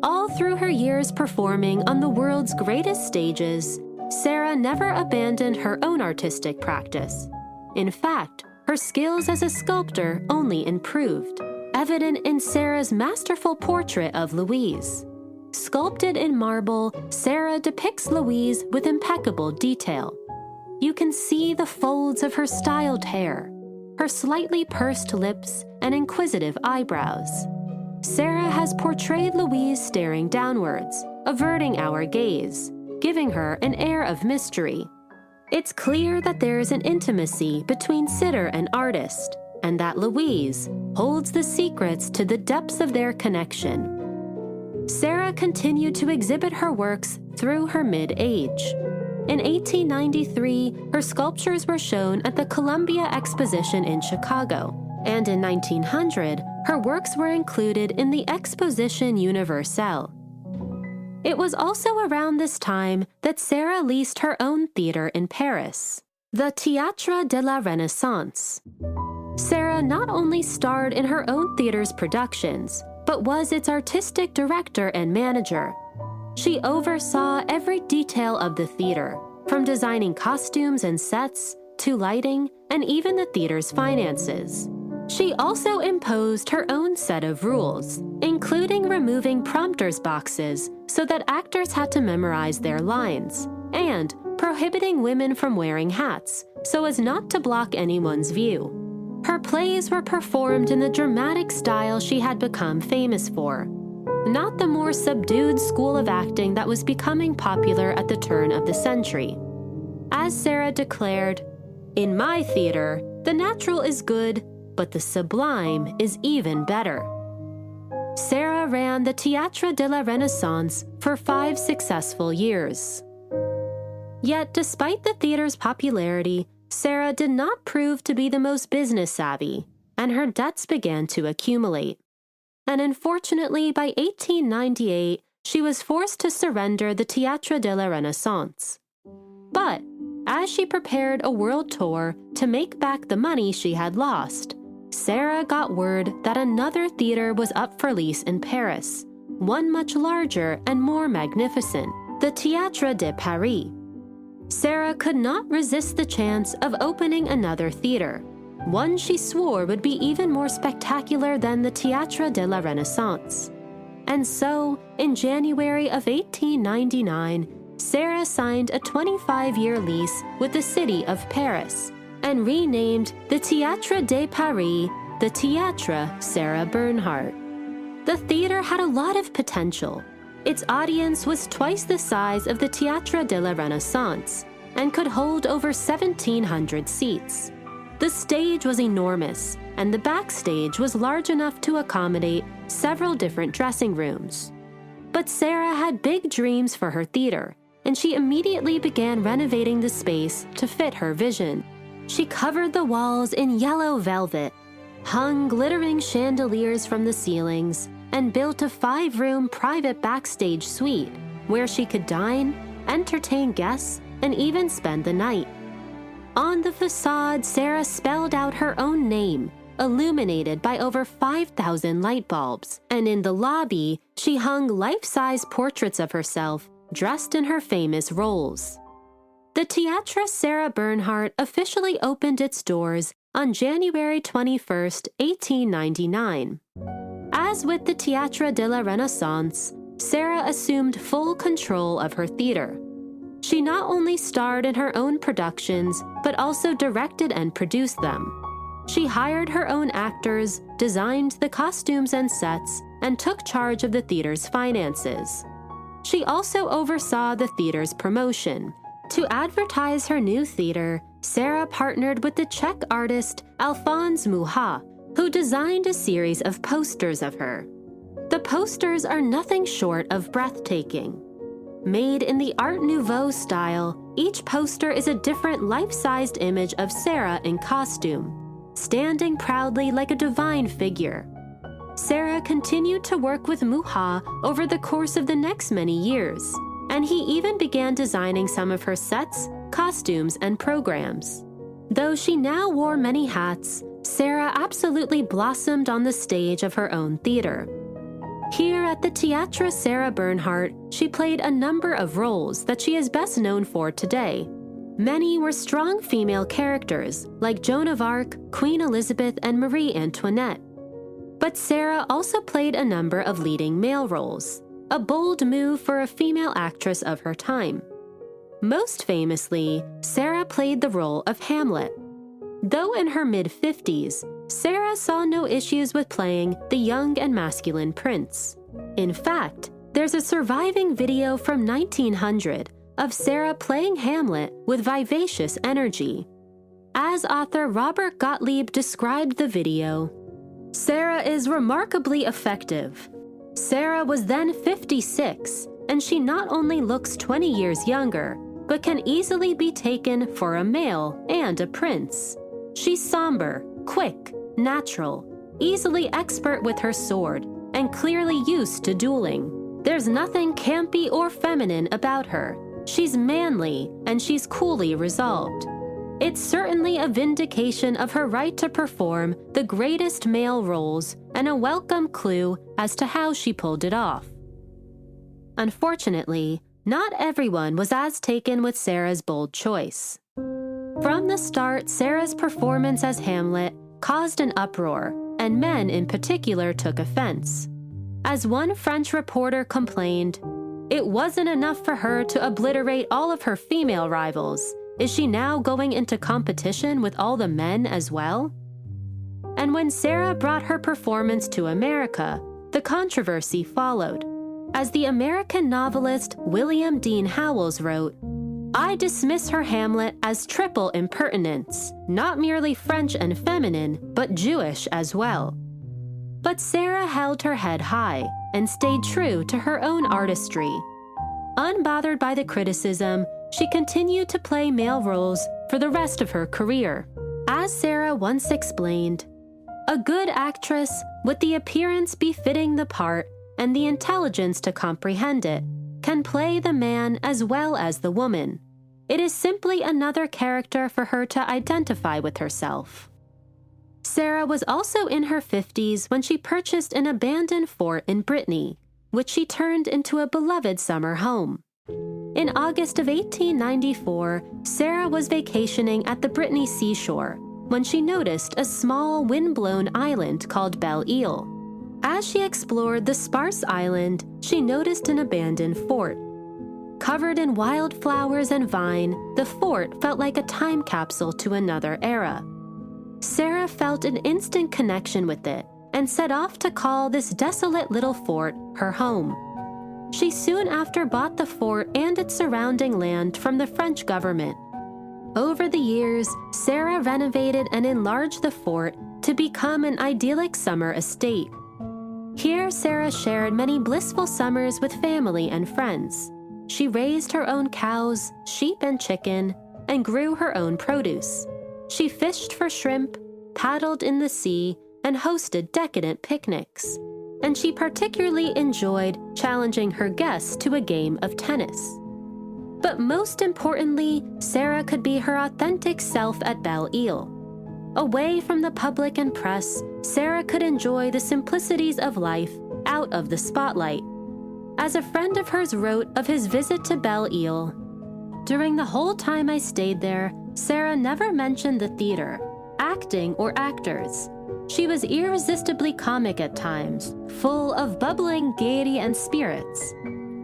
All through her years performing on the world's greatest stages, Sarah never abandoned her own artistic practice. In fact, her skills as a sculptor only improved, evident in Sarah's masterful portrait of Louise. Sculpted in marble, Sarah depicts Louise with impeccable detail. You can see the folds of her styled hair, her slightly pursed lips, and inquisitive eyebrows. Sarah has portrayed Louise staring downwards, averting our gaze, giving her an air of mystery. It's clear that there is an intimacy between sitter and artist, and that Louise holds the secrets to the depths of their connection. Sarah continued to exhibit her works through her mid-age. In 1893, her sculptures were shown at the Columbia Exposition in Chicago, and in 1900, her works were included in the Exposition Universelle. It was also around this time that Sarah leased her own theater in Paris, the Théâtre de la Renaissance. Sarah not only starred in her own theater's productions, but was its artistic director and manager. She oversaw every detail of the theater, from designing costumes and sets to lighting and even the theater's finances. She also imposed her own set of rules, including removing prompters boxes so that actors had to memorize their lines, and prohibiting women from wearing hats so as not to block anyone's view. Her plays were performed in the dramatic style she had become famous for, not the more subdued school of acting that was becoming popular at the turn of the century. As Sarah declared, "In my theater, the natural is good, but the sublime is even better." Sarah ran the Théâtre de la Renaissance for 5 successful years. Yet, despite the theater's popularity, Sarah did not prove to be the most business savvy, and her debts began to accumulate. And unfortunately, by 1898, she was forced to surrender the Théâtre de la Renaissance. But as she prepared a world tour to make back the money she had lost, Sarah got word that another theater was up for lease in Paris, one much larger and more magnificent, the Théâtre de Paris. Sarah could not resist the chance of opening another theater, one she swore would be even more spectacular than the Théâtre de la Renaissance. And so, in January of 1899, Sarah signed a 25-year lease with the city of Paris and renamed the Théâtre de Paris the Théâtre Sarah Bernhardt. The theater had a lot of potential. Its audience was twice the size of the Théâtre de la Renaissance, and could hold over 1,700 seats. The stage was enormous, and the backstage was large enough to accommodate several different dressing rooms. But Sarah had big dreams for her theater, and she immediately began renovating the space to fit her vision. She covered the walls in yellow velvet, hung glittering chandeliers from the ceilings, and built a 5-room private backstage suite where she could dine, entertain guests, and even spend the night. On the facade, Sarah spelled out her own name, illuminated by over 5,000 light bulbs, and in the lobby, she hung life-size portraits of herself dressed in her famous roles. The Théâtre Sarah Bernhardt officially opened its doors on January 21, 1899. As with the Théâtre de la Renaissance, Sarah assumed full control of her theater. She not only starred in her own productions, but also directed and produced them. She hired her own actors, designed the costumes and sets, and took charge of the theater's finances. She also oversaw the theater's promotion. To advertise her new theater, Sarah partnered with the Czech artist Alphonse Mucha, who designed a series of posters of her. The posters are nothing short of breathtaking. Made in the Art Nouveau style, each poster is a different life-sized image of Sarah in costume, standing proudly like a divine figure. Sarah continued to work with Mucha over the course of the next many years, and he even began designing some of her sets, costumes, and programs. Though she now wore many hats, Sarah absolutely blossomed on the stage of her own theater. Here at the Théâtre Sarah Bernhardt, she played a number of roles that she is best known for today. Many were strong female characters, like Joan of Arc, Queen Elizabeth, and Marie Antoinette. But Sarah also played a number of leading male roles, a bold move for a female actress of her time. Most famously, Sarah played the role of Hamlet. Though in her mid-50s, Sarah saw no issues with playing the young and masculine prince. In fact, there's a surviving video from 1900 of Sarah playing Hamlet with vivacious energy. As author Robert Gottlieb described the video, "Sarah is remarkably effective. Sarah was then 56, and she not only looks 20 years younger, but can easily be taken for a male and a prince. She's somber, quick, natural, easily expert with her sword, and clearly used to dueling. There's nothing campy or feminine about her. She's manly, and she's coolly resolved. It's certainly a vindication of her right to perform the greatest male roles and a welcome clue as to how she pulled it off." Unfortunately, not everyone was as taken with Sarah's bold choice. From the start, Sarah's performance as Hamlet caused an uproar, and men in particular took offense. As one French reporter complained, "It wasn't enough for her to obliterate all of her female rivals. Is she now going into competition with all the men as well?" And when Sarah brought her performance to America, the controversy followed. As the American novelist William Dean Howells wrote, "I dismiss her Hamlet as triple impertinence, not merely French and feminine, but Jewish as well." But Sarah held her head high and stayed true to her own artistry. Unbothered by the criticism, she continued to play male roles for the rest of her career. As Sarah once explained, "A good actress, with the appearance befitting the part and the intelligence to comprehend it, can play the man as well as the woman. It is simply another character for her to identify with herself." Sarah was also in her 50s when she purchased an abandoned fort in Brittany, which she turned into a beloved summer home. In August of 1894, Sarah was vacationing at the Brittany seashore when she noticed a small wind-blown island called Belle Isle. As she explored the sparse island, she noticed an abandoned fort. Covered in wildflowers and vine, the fort felt like a time capsule to another era. Sarah felt an instant connection with it and set off to call this desolate little fort her home. She soon after bought the fort and its surrounding land from the French government. Over the years, Sarah renovated and enlarged the fort to become an idyllic summer estate. Here, Sarah shared many blissful summers with family and friends. She raised her own cows, sheep, and chicken, and grew her own produce. She fished for shrimp, paddled in the sea, and hosted decadent picnics. And she particularly enjoyed challenging her guests to a game of tennis. But most importantly, Sarah could be her authentic self at Belle Isle. Away from the public and press, Sarah could enjoy the simplicities of life out of the spotlight. As a friend of hers wrote of his visit to Belle Isle, "During the whole time I stayed there, Sarah never mentioned the theater, acting, or actors. She was irresistibly comic at times, full of bubbling gaiety and spirits.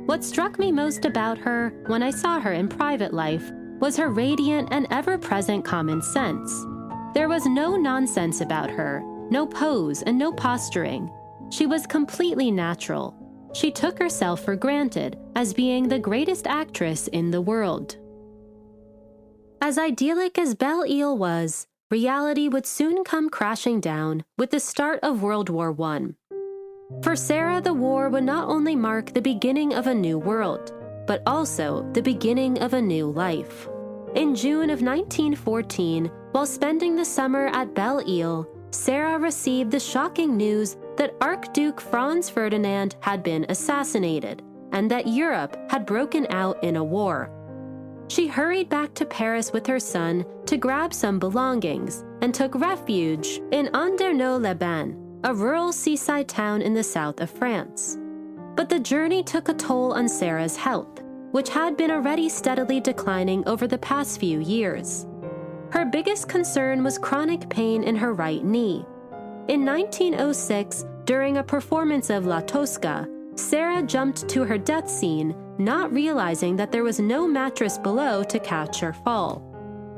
What struck me most about her when I saw her in private life was her radiant and ever-present common sense. There was no nonsense about her, no pose and no posturing. She was completely natural. She took herself for granted as being the greatest actress in the world." As idyllic as Belle Isle was, reality would soon come crashing down with the start of World War I. For Sarah, the war would not only mark the beginning of a new world, but also the beginning of a new life. In June of 1914, while spending the summer at Belle Isle, Sarah received the shocking news that Archduke Franz Ferdinand had been assassinated and that Europe had broken out in a war. She hurried back to Paris with her son to grab some belongings and took refuge in Andernos-les-Bains, a rural seaside town in the south of France. But the journey took a toll on Sarah's health, which had been already steadily declining over the past few years. Her biggest concern was chronic pain in her right knee. In 1906, during a performance of La Tosca, Sarah jumped to her death scene, not realizing that there was no mattress below to catch her fall.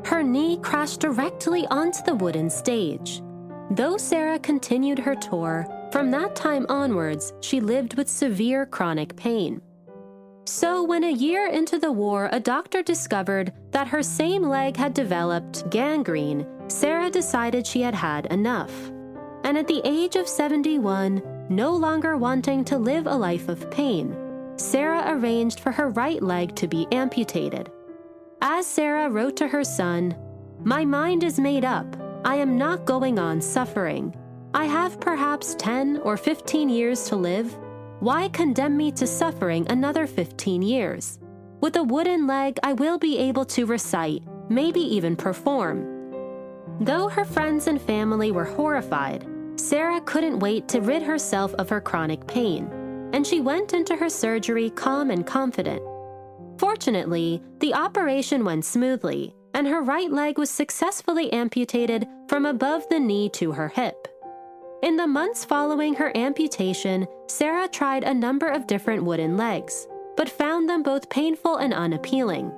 Her knee crashed directly onto the wooden stage. Though Sarah continued her tour, from that time onwards, she lived with severe chronic pain. So when a year into the war, a doctor discovered that her same leg had developed gangrene, Sarah decided she had had enough. And at the age of 71, no longer wanting to live a life of pain, Sarah arranged for her right leg to be amputated. As Sarah wrote to her son, "My mind is made up. I am not going on suffering. I have perhaps 10 or 15 years to live. Why condemn me to suffering another 15 years? With a wooden leg, I will be able to recite, maybe even perform." Though her friends and family were horrified, Sarah couldn't wait to rid herself of her chronic pain, and she went into her surgery calm and confident. Fortunately, the operation went smoothly, and her right leg was successfully amputated from above the knee to her hip. In the months following her amputation, Sarah tried a number of different wooden legs, but found them both painful and unappealing.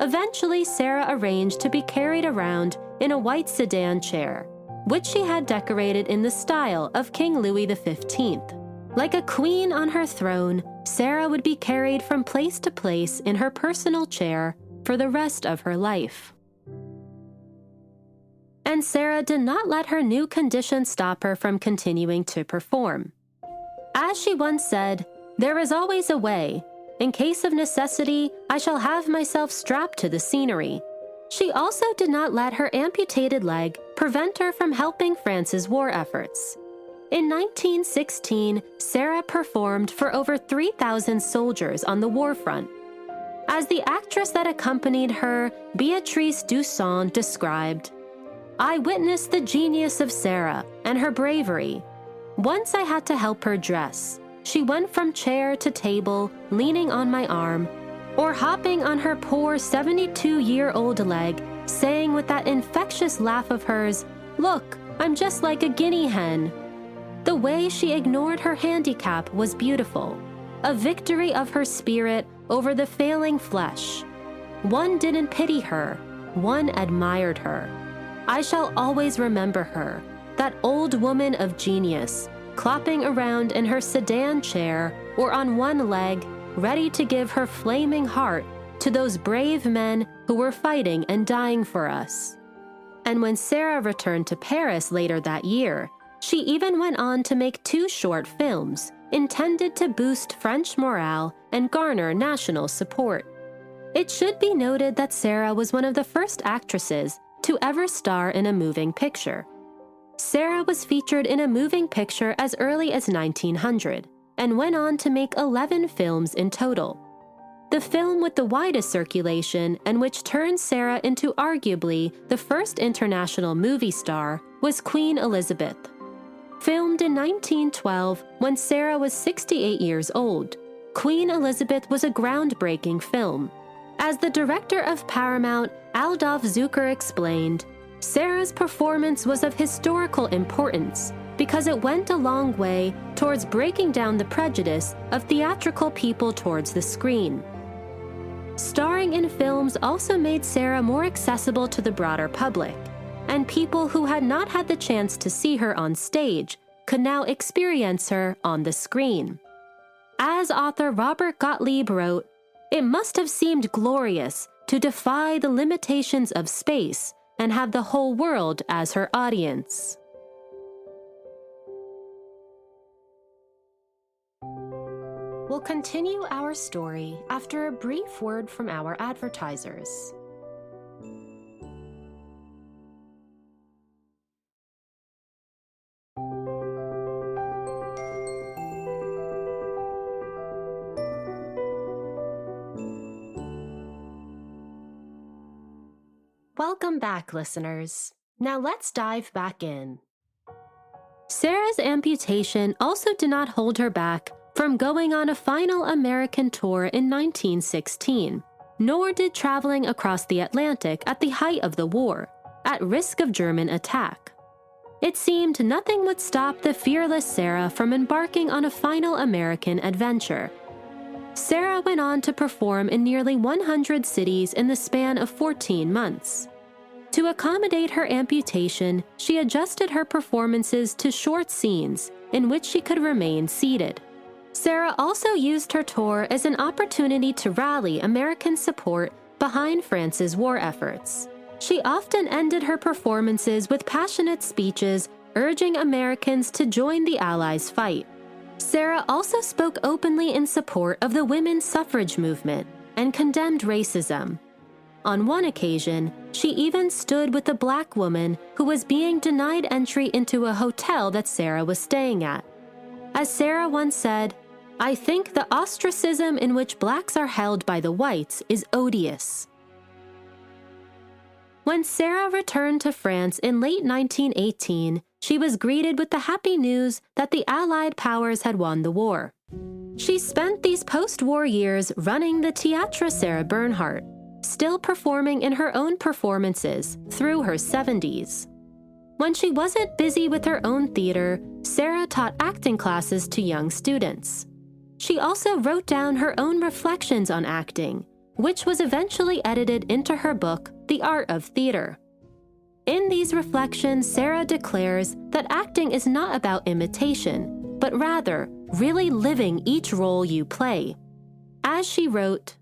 Eventually, Sarah arranged to be carried around in a white sedan chair, which she had decorated in the style of King Louis XV. Like a queen on her throne, Sarah would be carried from place to place in her personal chair for the rest of her life. And Sarah did not let her new condition stop her from continuing to perform. As she once said, "There is always a way. In case of necessity, I shall have myself strapped to the scenery." She also did not let her amputated leg prevent her from helping France's war efforts. In 1916, Sarah performed for over 3,000 soldiers on the war front. As the actress that accompanied her, Béatrice Dussault, described, "I witnessed the genius of Sarah and her bravery. Once I had to help her dress. She went from chair to table, leaning on my arm, or hopping on her poor 72-year-old leg, saying with that infectious laugh of hers, 'Look, I'm just like a guinea hen.' The way she ignored her handicap was beautiful, a victory of her spirit over the failing flesh. One didn't pity her, one admired her. I shall always remember her, that old woman of genius, clopping around in her sedan chair or on one leg, ready to give her flaming heart to those brave men who were fighting and dying for us. And when Sarah returned to Paris later that year, she even went on to make 2 short films intended to boost French morale and garner national support. It should be noted that Sarah was one of the first actresses to ever star in a moving picture. Sarah was featured in a moving picture as early as 1900 and went on to make 11 films in total. The film with the widest circulation and which turned Sarah into arguably the first international movie star was Queen Elizabeth. Filmed in 1912 when Sarah was 68 years old, Queen Elizabeth was a groundbreaking film. As the director of Paramount, Adolf Zucker, explained, Sarah's performance was of historical importance because it went a long way towards breaking down the prejudice of theatrical people towards the screen. Starring in films also made Sarah more accessible to the broader public, and people who had not had the chance to see her on stage could now experience her on the screen. As author Robert Gottlieb wrote, "It must have seemed glorious to defy the limitations of space and have the whole world as her audience." We'll continue our story after a brief word from our advertisers. Welcome back, listeners. Now let's dive back in. Sarah's amputation also did not hold her back from going on a final American tour in 1916, nor did traveling across the Atlantic at the height of the war, at risk of German attack. It seemed nothing would stop the fearless Sarah from embarking on a final American adventure. Sarah went on to perform in nearly 100 cities in the span of 14 months. To accommodate her amputation, she adjusted her performances to short scenes in which she could remain seated. Sarah also used her tour as an opportunity to rally American support behind France's war efforts. She often ended her performances with passionate speeches urging Americans to join the Allies' fight. Sarah also spoke openly in support of the women's suffrage movement and condemned racism. On one occasion, she even stood with a black woman who was being denied entry into a hotel that Sarah was staying at. As Sarah once said, "I think the ostracism in which blacks are held by the whites is odious." When Sarah returned to France in late 1918, she was greeted with the happy news that the Allied powers had won the war. She spent these post-war years running the Théâtre Sarah Bernhardt, still performing in her own performances through her 70s. When she wasn't busy with her own theater, Sarah taught acting classes to young students. She also wrote down her own reflections on acting, which was eventually edited into her book, The Art of Theater. In these reflections, Sarah declares that acting is not about imitation, but rather really living each role you play. As she wrote,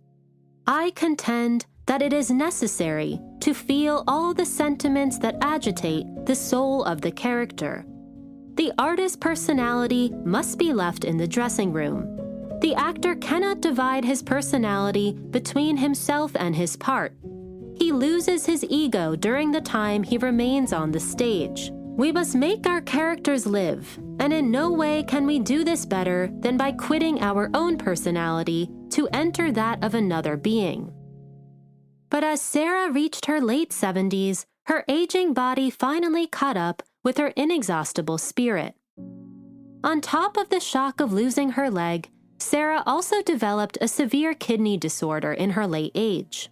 "I contend that it is necessary to feel all the sentiments that agitate the soul of the character. The artist's personality must be left in the dressing room. The actor cannot divide his personality between himself and his part. He loses his ego during the time he remains on the stage. We must make our characters live, and in no way can we do this better than by quitting our own personality to enter that of another being." But as Sarah reached her late 70s, her aging body finally caught up with her inexhaustible spirit. On top of the shock of losing her leg, Sarah also developed a severe kidney disorder in her late age.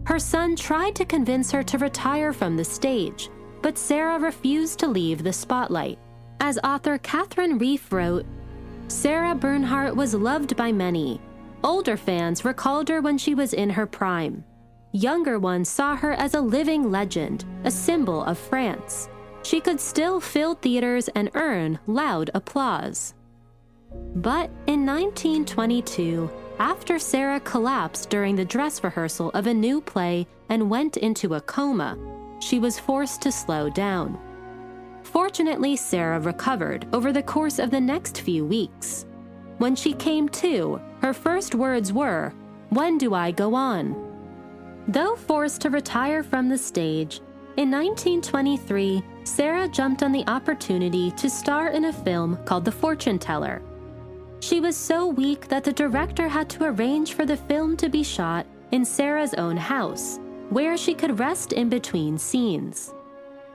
Her son tried to convince her to retire from the stage, but Sarah refused to leave the spotlight. As author Catherine Reef wrote, "Sarah Bernhardt was loved by many. Older fans recalled her when she was in her prime. Younger ones saw her as a living legend, a symbol of France. She could still fill theaters and earn loud applause." But in 1922, after Sarah collapsed during the dress rehearsal of a new play and went into a coma, she was forced to slow down. Fortunately, Sarah recovered over the course of the next few weeks. When she came to, her first words were, "When do I go on?" Though forced to retire from the stage, in 1923, Sarah jumped on the opportunity to star in a film called The Fortune Teller. She was so weak that the director had to arrange for the film to be shot in Sarah's own house, where she could rest in between scenes.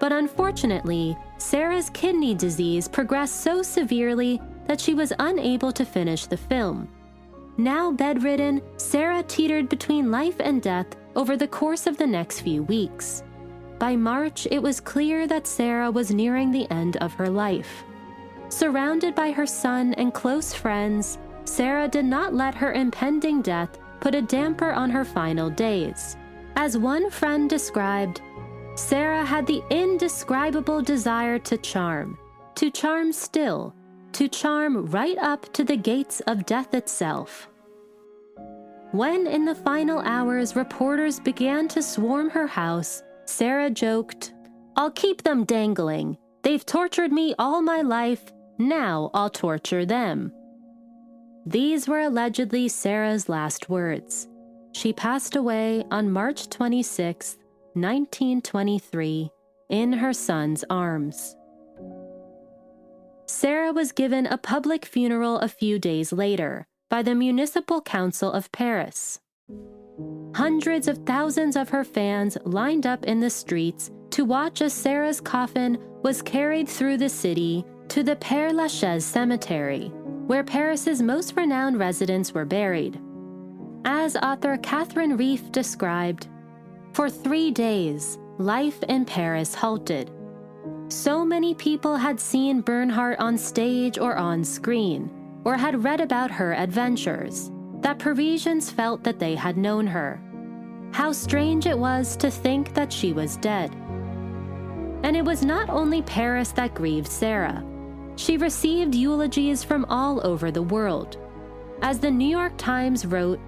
But unfortunately, Sarah's kidney disease progressed so severely that she was unable to finish the film. Now bedridden, Sarah teetered between life and death over the course of the next few weeks. By March, it was clear that Sarah was nearing the end of her life. Surrounded by her son and close friends, Sarah did not let her impending death put a damper on her final days. As one friend described, Sarah had the indescribable desire to charm still, to charm right up to the gates of death itself. When in the final hours reporters began to swarm her house, Sarah joked, "I'll keep them dangling. They've tortured me all my life. Now I'll torture them." These were allegedly Sarah's last words. She passed away on March 26, 1923, in her son's arms. Sarah was given a public funeral a few days later by the Municipal Council of Paris. Hundreds of thousands of her fans lined up in the streets to watch as Sarah's coffin was carried through the city to the Père Lachaise cemetery, where Paris's most renowned residents were buried. As author Catherine Reif described, "For 3 days, life in Paris halted. So many people had seen Bernhardt on stage or on screen, or had read about her adventures, that Parisians felt that they had known her. How strange it was to think that she was dead." And it was not only Paris that grieved Sarah. She received eulogies from all over the world. As the New York Times wrote,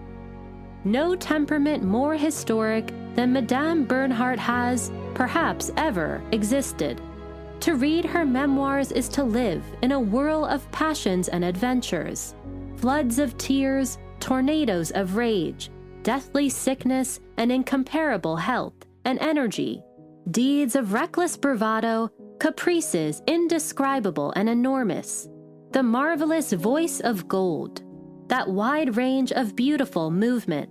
"No temperament more historic than Madame Bernhardt has, perhaps, ever existed. To read her memoirs is to live in a whirl of passions and adventures, floods of tears, tornadoes of rage, deathly sickness and incomparable health and energy, deeds of reckless bravado, caprices indescribable and enormous, the marvelous voice of gold, that wide range of beautiful movement,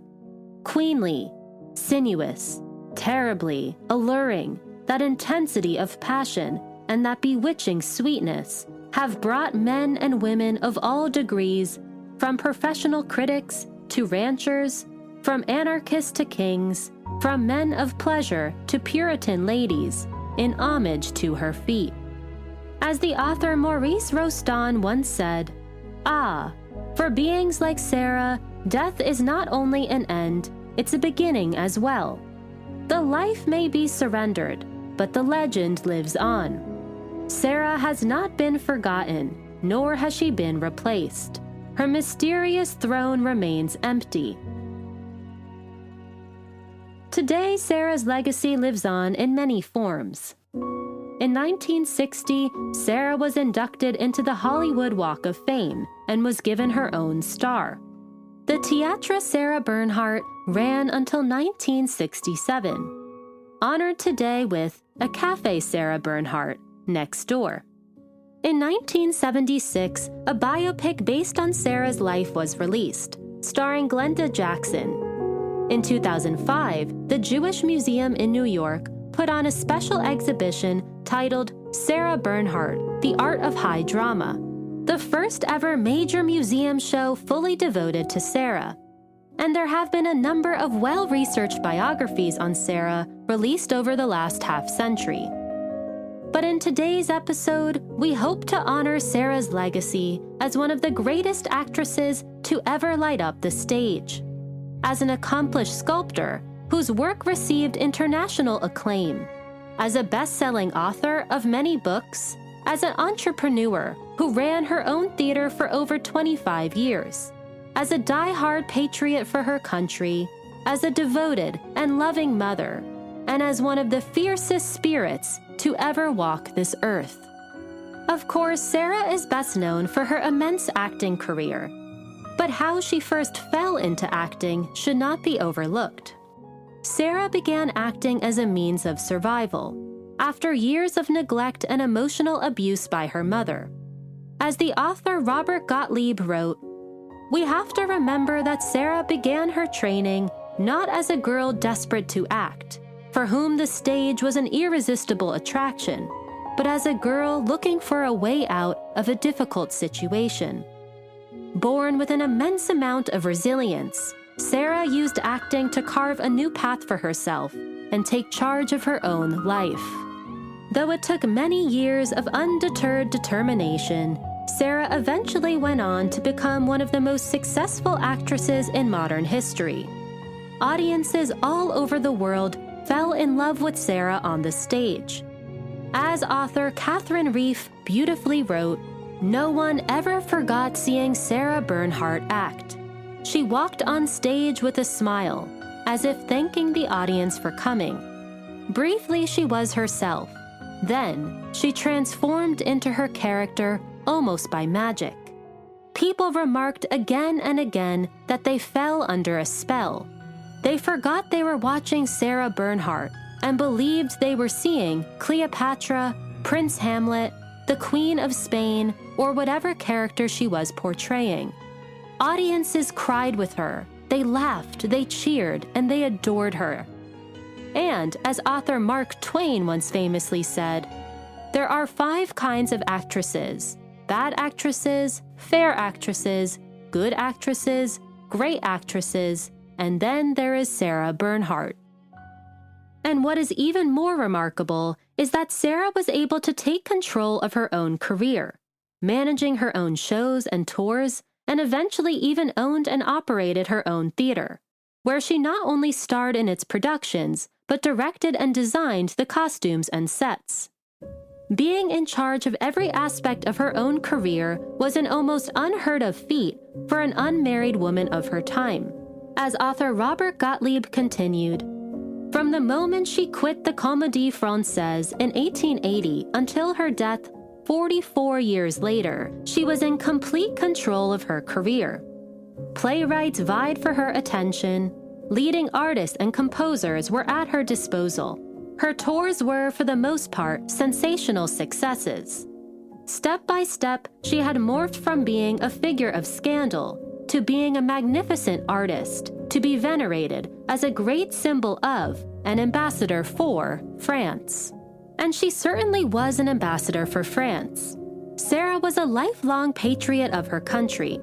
queenly, sinuous, terribly alluring, that intensity of passion and that bewitching sweetness have brought men and women of all degrees, from professional critics to ranchers, from anarchists to kings, from men of pleasure to Puritan ladies, in homage to her feet." As the author Maurice Rostand once said, "Ah, for beings like Sarah, death is not only an end, it's a beginning as well. The life may be surrendered, but the legend lives on. Sarah has not been forgotten, nor has she been replaced. Her mysterious throne remains empty." Today, Sarah's legacy lives on in many forms. In 1960, Sarah was inducted into the Hollywood Walk of Fame and was given her own star. The Théâtre Sarah Bernhardt ran until 1967, honored today with a Café Sarah Bernhardt next door. In 1976, a biopic based on Sarah's life was released, starring Glenda Jackson. In 2005, the Jewish Museum in New York put on a special exhibition titled Sarah Bernhardt, The Art of High Drama, the first ever major museum show fully devoted to Sarah. And there have been a number of well-researched biographies on Sarah released over the last half-century. But in today's episode, we hope to honor Sarah's legacy as one of the greatest actresses to ever light up the stage, as an accomplished sculptor whose work received international acclaim, as a best-selling author of many books, as an entrepreneur who ran her own theater for over 25 years, as a die-hard patriot for her country, as a devoted and loving mother, and as one of the fiercest spirits to ever walk this earth. Of course, Sarah is best known for her immense acting career, but how she first fell into acting should not be overlooked. Sarah began acting as a means of survival, after years of neglect and emotional abuse by her mother. As the author Robert Gottlieb wrote, "We have to remember that Sarah began her training not as a girl desperate to act, for whom the stage was an irresistible attraction, but as a girl looking for a way out of a difficult situation." Born with an immense amount of resilience, Sarah used acting to carve a new path for herself and take charge of her own life. Though it took many years of undeterred determination, Sarah eventually went on to become one of the most successful actresses in modern history. Audiences all over the world fell in love with Sarah on the stage. As author Catherine Reef beautifully wrote, "No one ever forgot seeing Sarah Bernhardt act. She walked on stage with a smile, as if thanking the audience for coming. Briefly, she was herself. Then, she transformed into her character almost by magic. People remarked again and again that they fell under a spell. They forgot they were watching Sarah Bernhardt and believed they were seeing Cleopatra, Prince Hamlet, the Queen of Spain, or whatever character she was portraying. Audiences cried with her, they laughed, they cheered, and they adored her." And as author Mark Twain once famously said, "There are 5 kinds of actresses: bad actresses, fair actresses, good actresses, great actresses, and then there is Sarah Bernhardt." And what is even more remarkable is that Sarah was able to take control of her own career, managing her own shows and tours, and eventually even owned and operated her own theater, where she not only starred in its productions, but directed and designed the costumes and sets. Being in charge of every aspect of her own career was an almost unheard of feat for an unmarried woman of her time. As author Robert Gottlieb continued, "From the moment she quit the Comédie Française in 1880 until her death 44 years later, she was in complete control of her career. Playwrights vied for her attention, leading artists and composers were at her disposal. Her tours were, for the most part, sensational successes. Step by step, she had morphed from being a figure of scandal to being a magnificent artist, to be venerated as a great symbol of, an ambassador for, France." And she certainly was an ambassador for France. Sarah was a lifelong patriot of her country.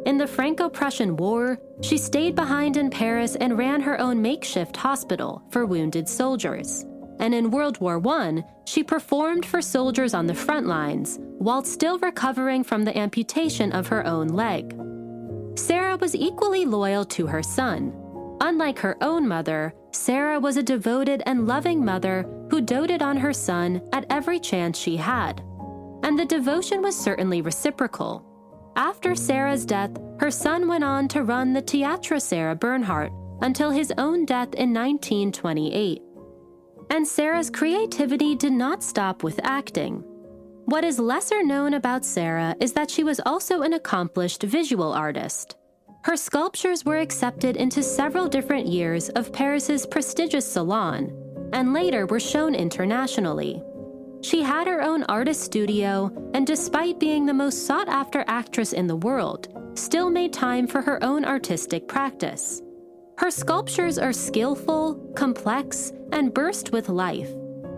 In the Franco-Prussian War, she stayed behind in Paris and ran her own makeshift hospital for wounded soldiers. And in World War I, she performed for soldiers on the front lines while still recovering from the amputation of her own leg. Sarah was equally loyal to her son. Unlike her own mother, Sarah was a devoted and loving mother who doted on her son at every chance she had. And the devotion was certainly reciprocal. After Sarah's death, her son went on to run the Théâtre Sarah Bernhardt until his own death in 1928. And Sarah's creativity did not stop with acting. What is lesser known about Sarah is that she was also an accomplished visual artist. Her sculptures were accepted into several different years of Paris's prestigious Salon, and later were shown internationally. She had her own artist studio, and despite being the most sought-after actress in the world, still made time for her own artistic practice. Her sculptures are skillful, complex, and burst with life.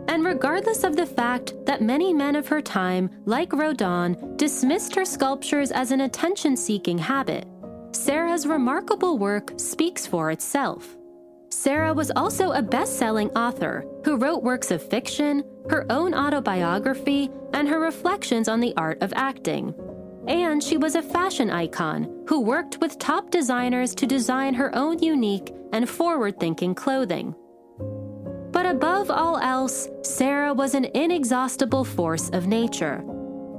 And regardless of the fact that many men of her time, like Rodin, dismissed her sculptures as an attention-seeking habit, Sarah's remarkable work speaks for itself. Sarah was also a best-selling author who wrote works of fiction, her own autobiography, and her reflections on the art of acting. And she was a fashion icon who worked with top designers to design her own unique and forward-thinking clothing. But above all else, Sarah was an inexhaustible force of nature.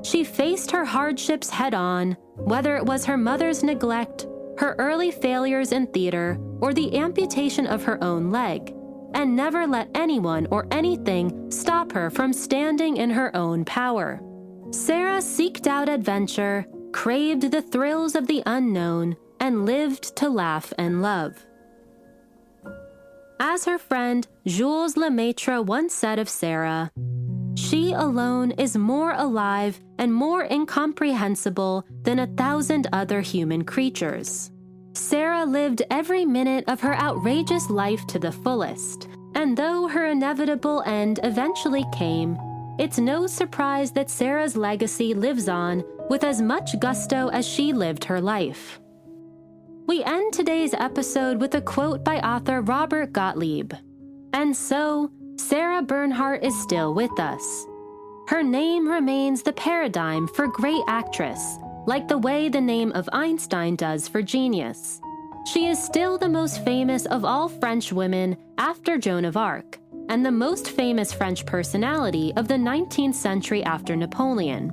She faced her hardships head-on, whether it was her mother's neglect, her early failures in theater, or the amputation of her own leg, and never let anyone or anything stop her from standing in her own power. Sarah seeked out adventure, craved the thrills of the unknown, and lived to laugh and love. As her friend Jules Lemaitre once said of Sarah, "She alone is more alive and more incomprehensible than 1,000 other human creatures." Sarah lived every minute of her outrageous life to the fullest, and though her inevitable end eventually came, it's no surprise that Sarah's legacy lives on with as much gusto as she lived her life. We end today's episode with a quote by author Robert Gottlieb. And so, Sarah Bernhardt is still with us. Her name remains the paradigm for great actress, like the way the name of Einstein does for genius. She is still the most famous of all French women after Joan of Arc, and the most famous French personality of the 19th century after Napoleon.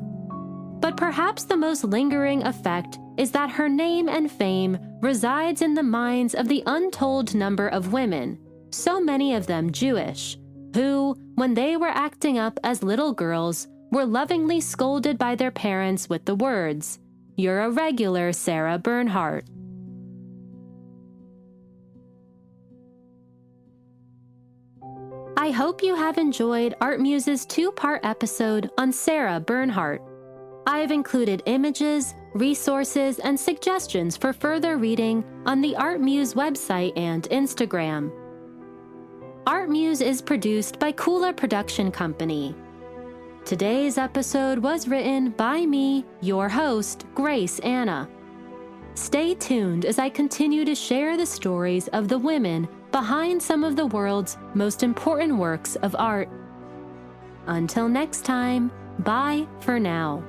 But perhaps the most lingering effect is that her name and fame resides in the minds of the untold number of women, so many of them Jewish, who, when they were acting up as little girls, were lovingly scolded by their parents with the words, "You're a regular Sarah Bernhardt." I hope you have enjoyed ArtMuse's 2-part episode on Sarah Bernhardt. I have included images, resources, and suggestions for further reading on the ArtMuse website and Instagram. ArtMuse is produced by Kula Production Company. Today's episode was written by me, your host, Grace Anna. Stay tuned as I continue to share the stories of the women behind some of the world's most important works of art. Until next time, bye for now.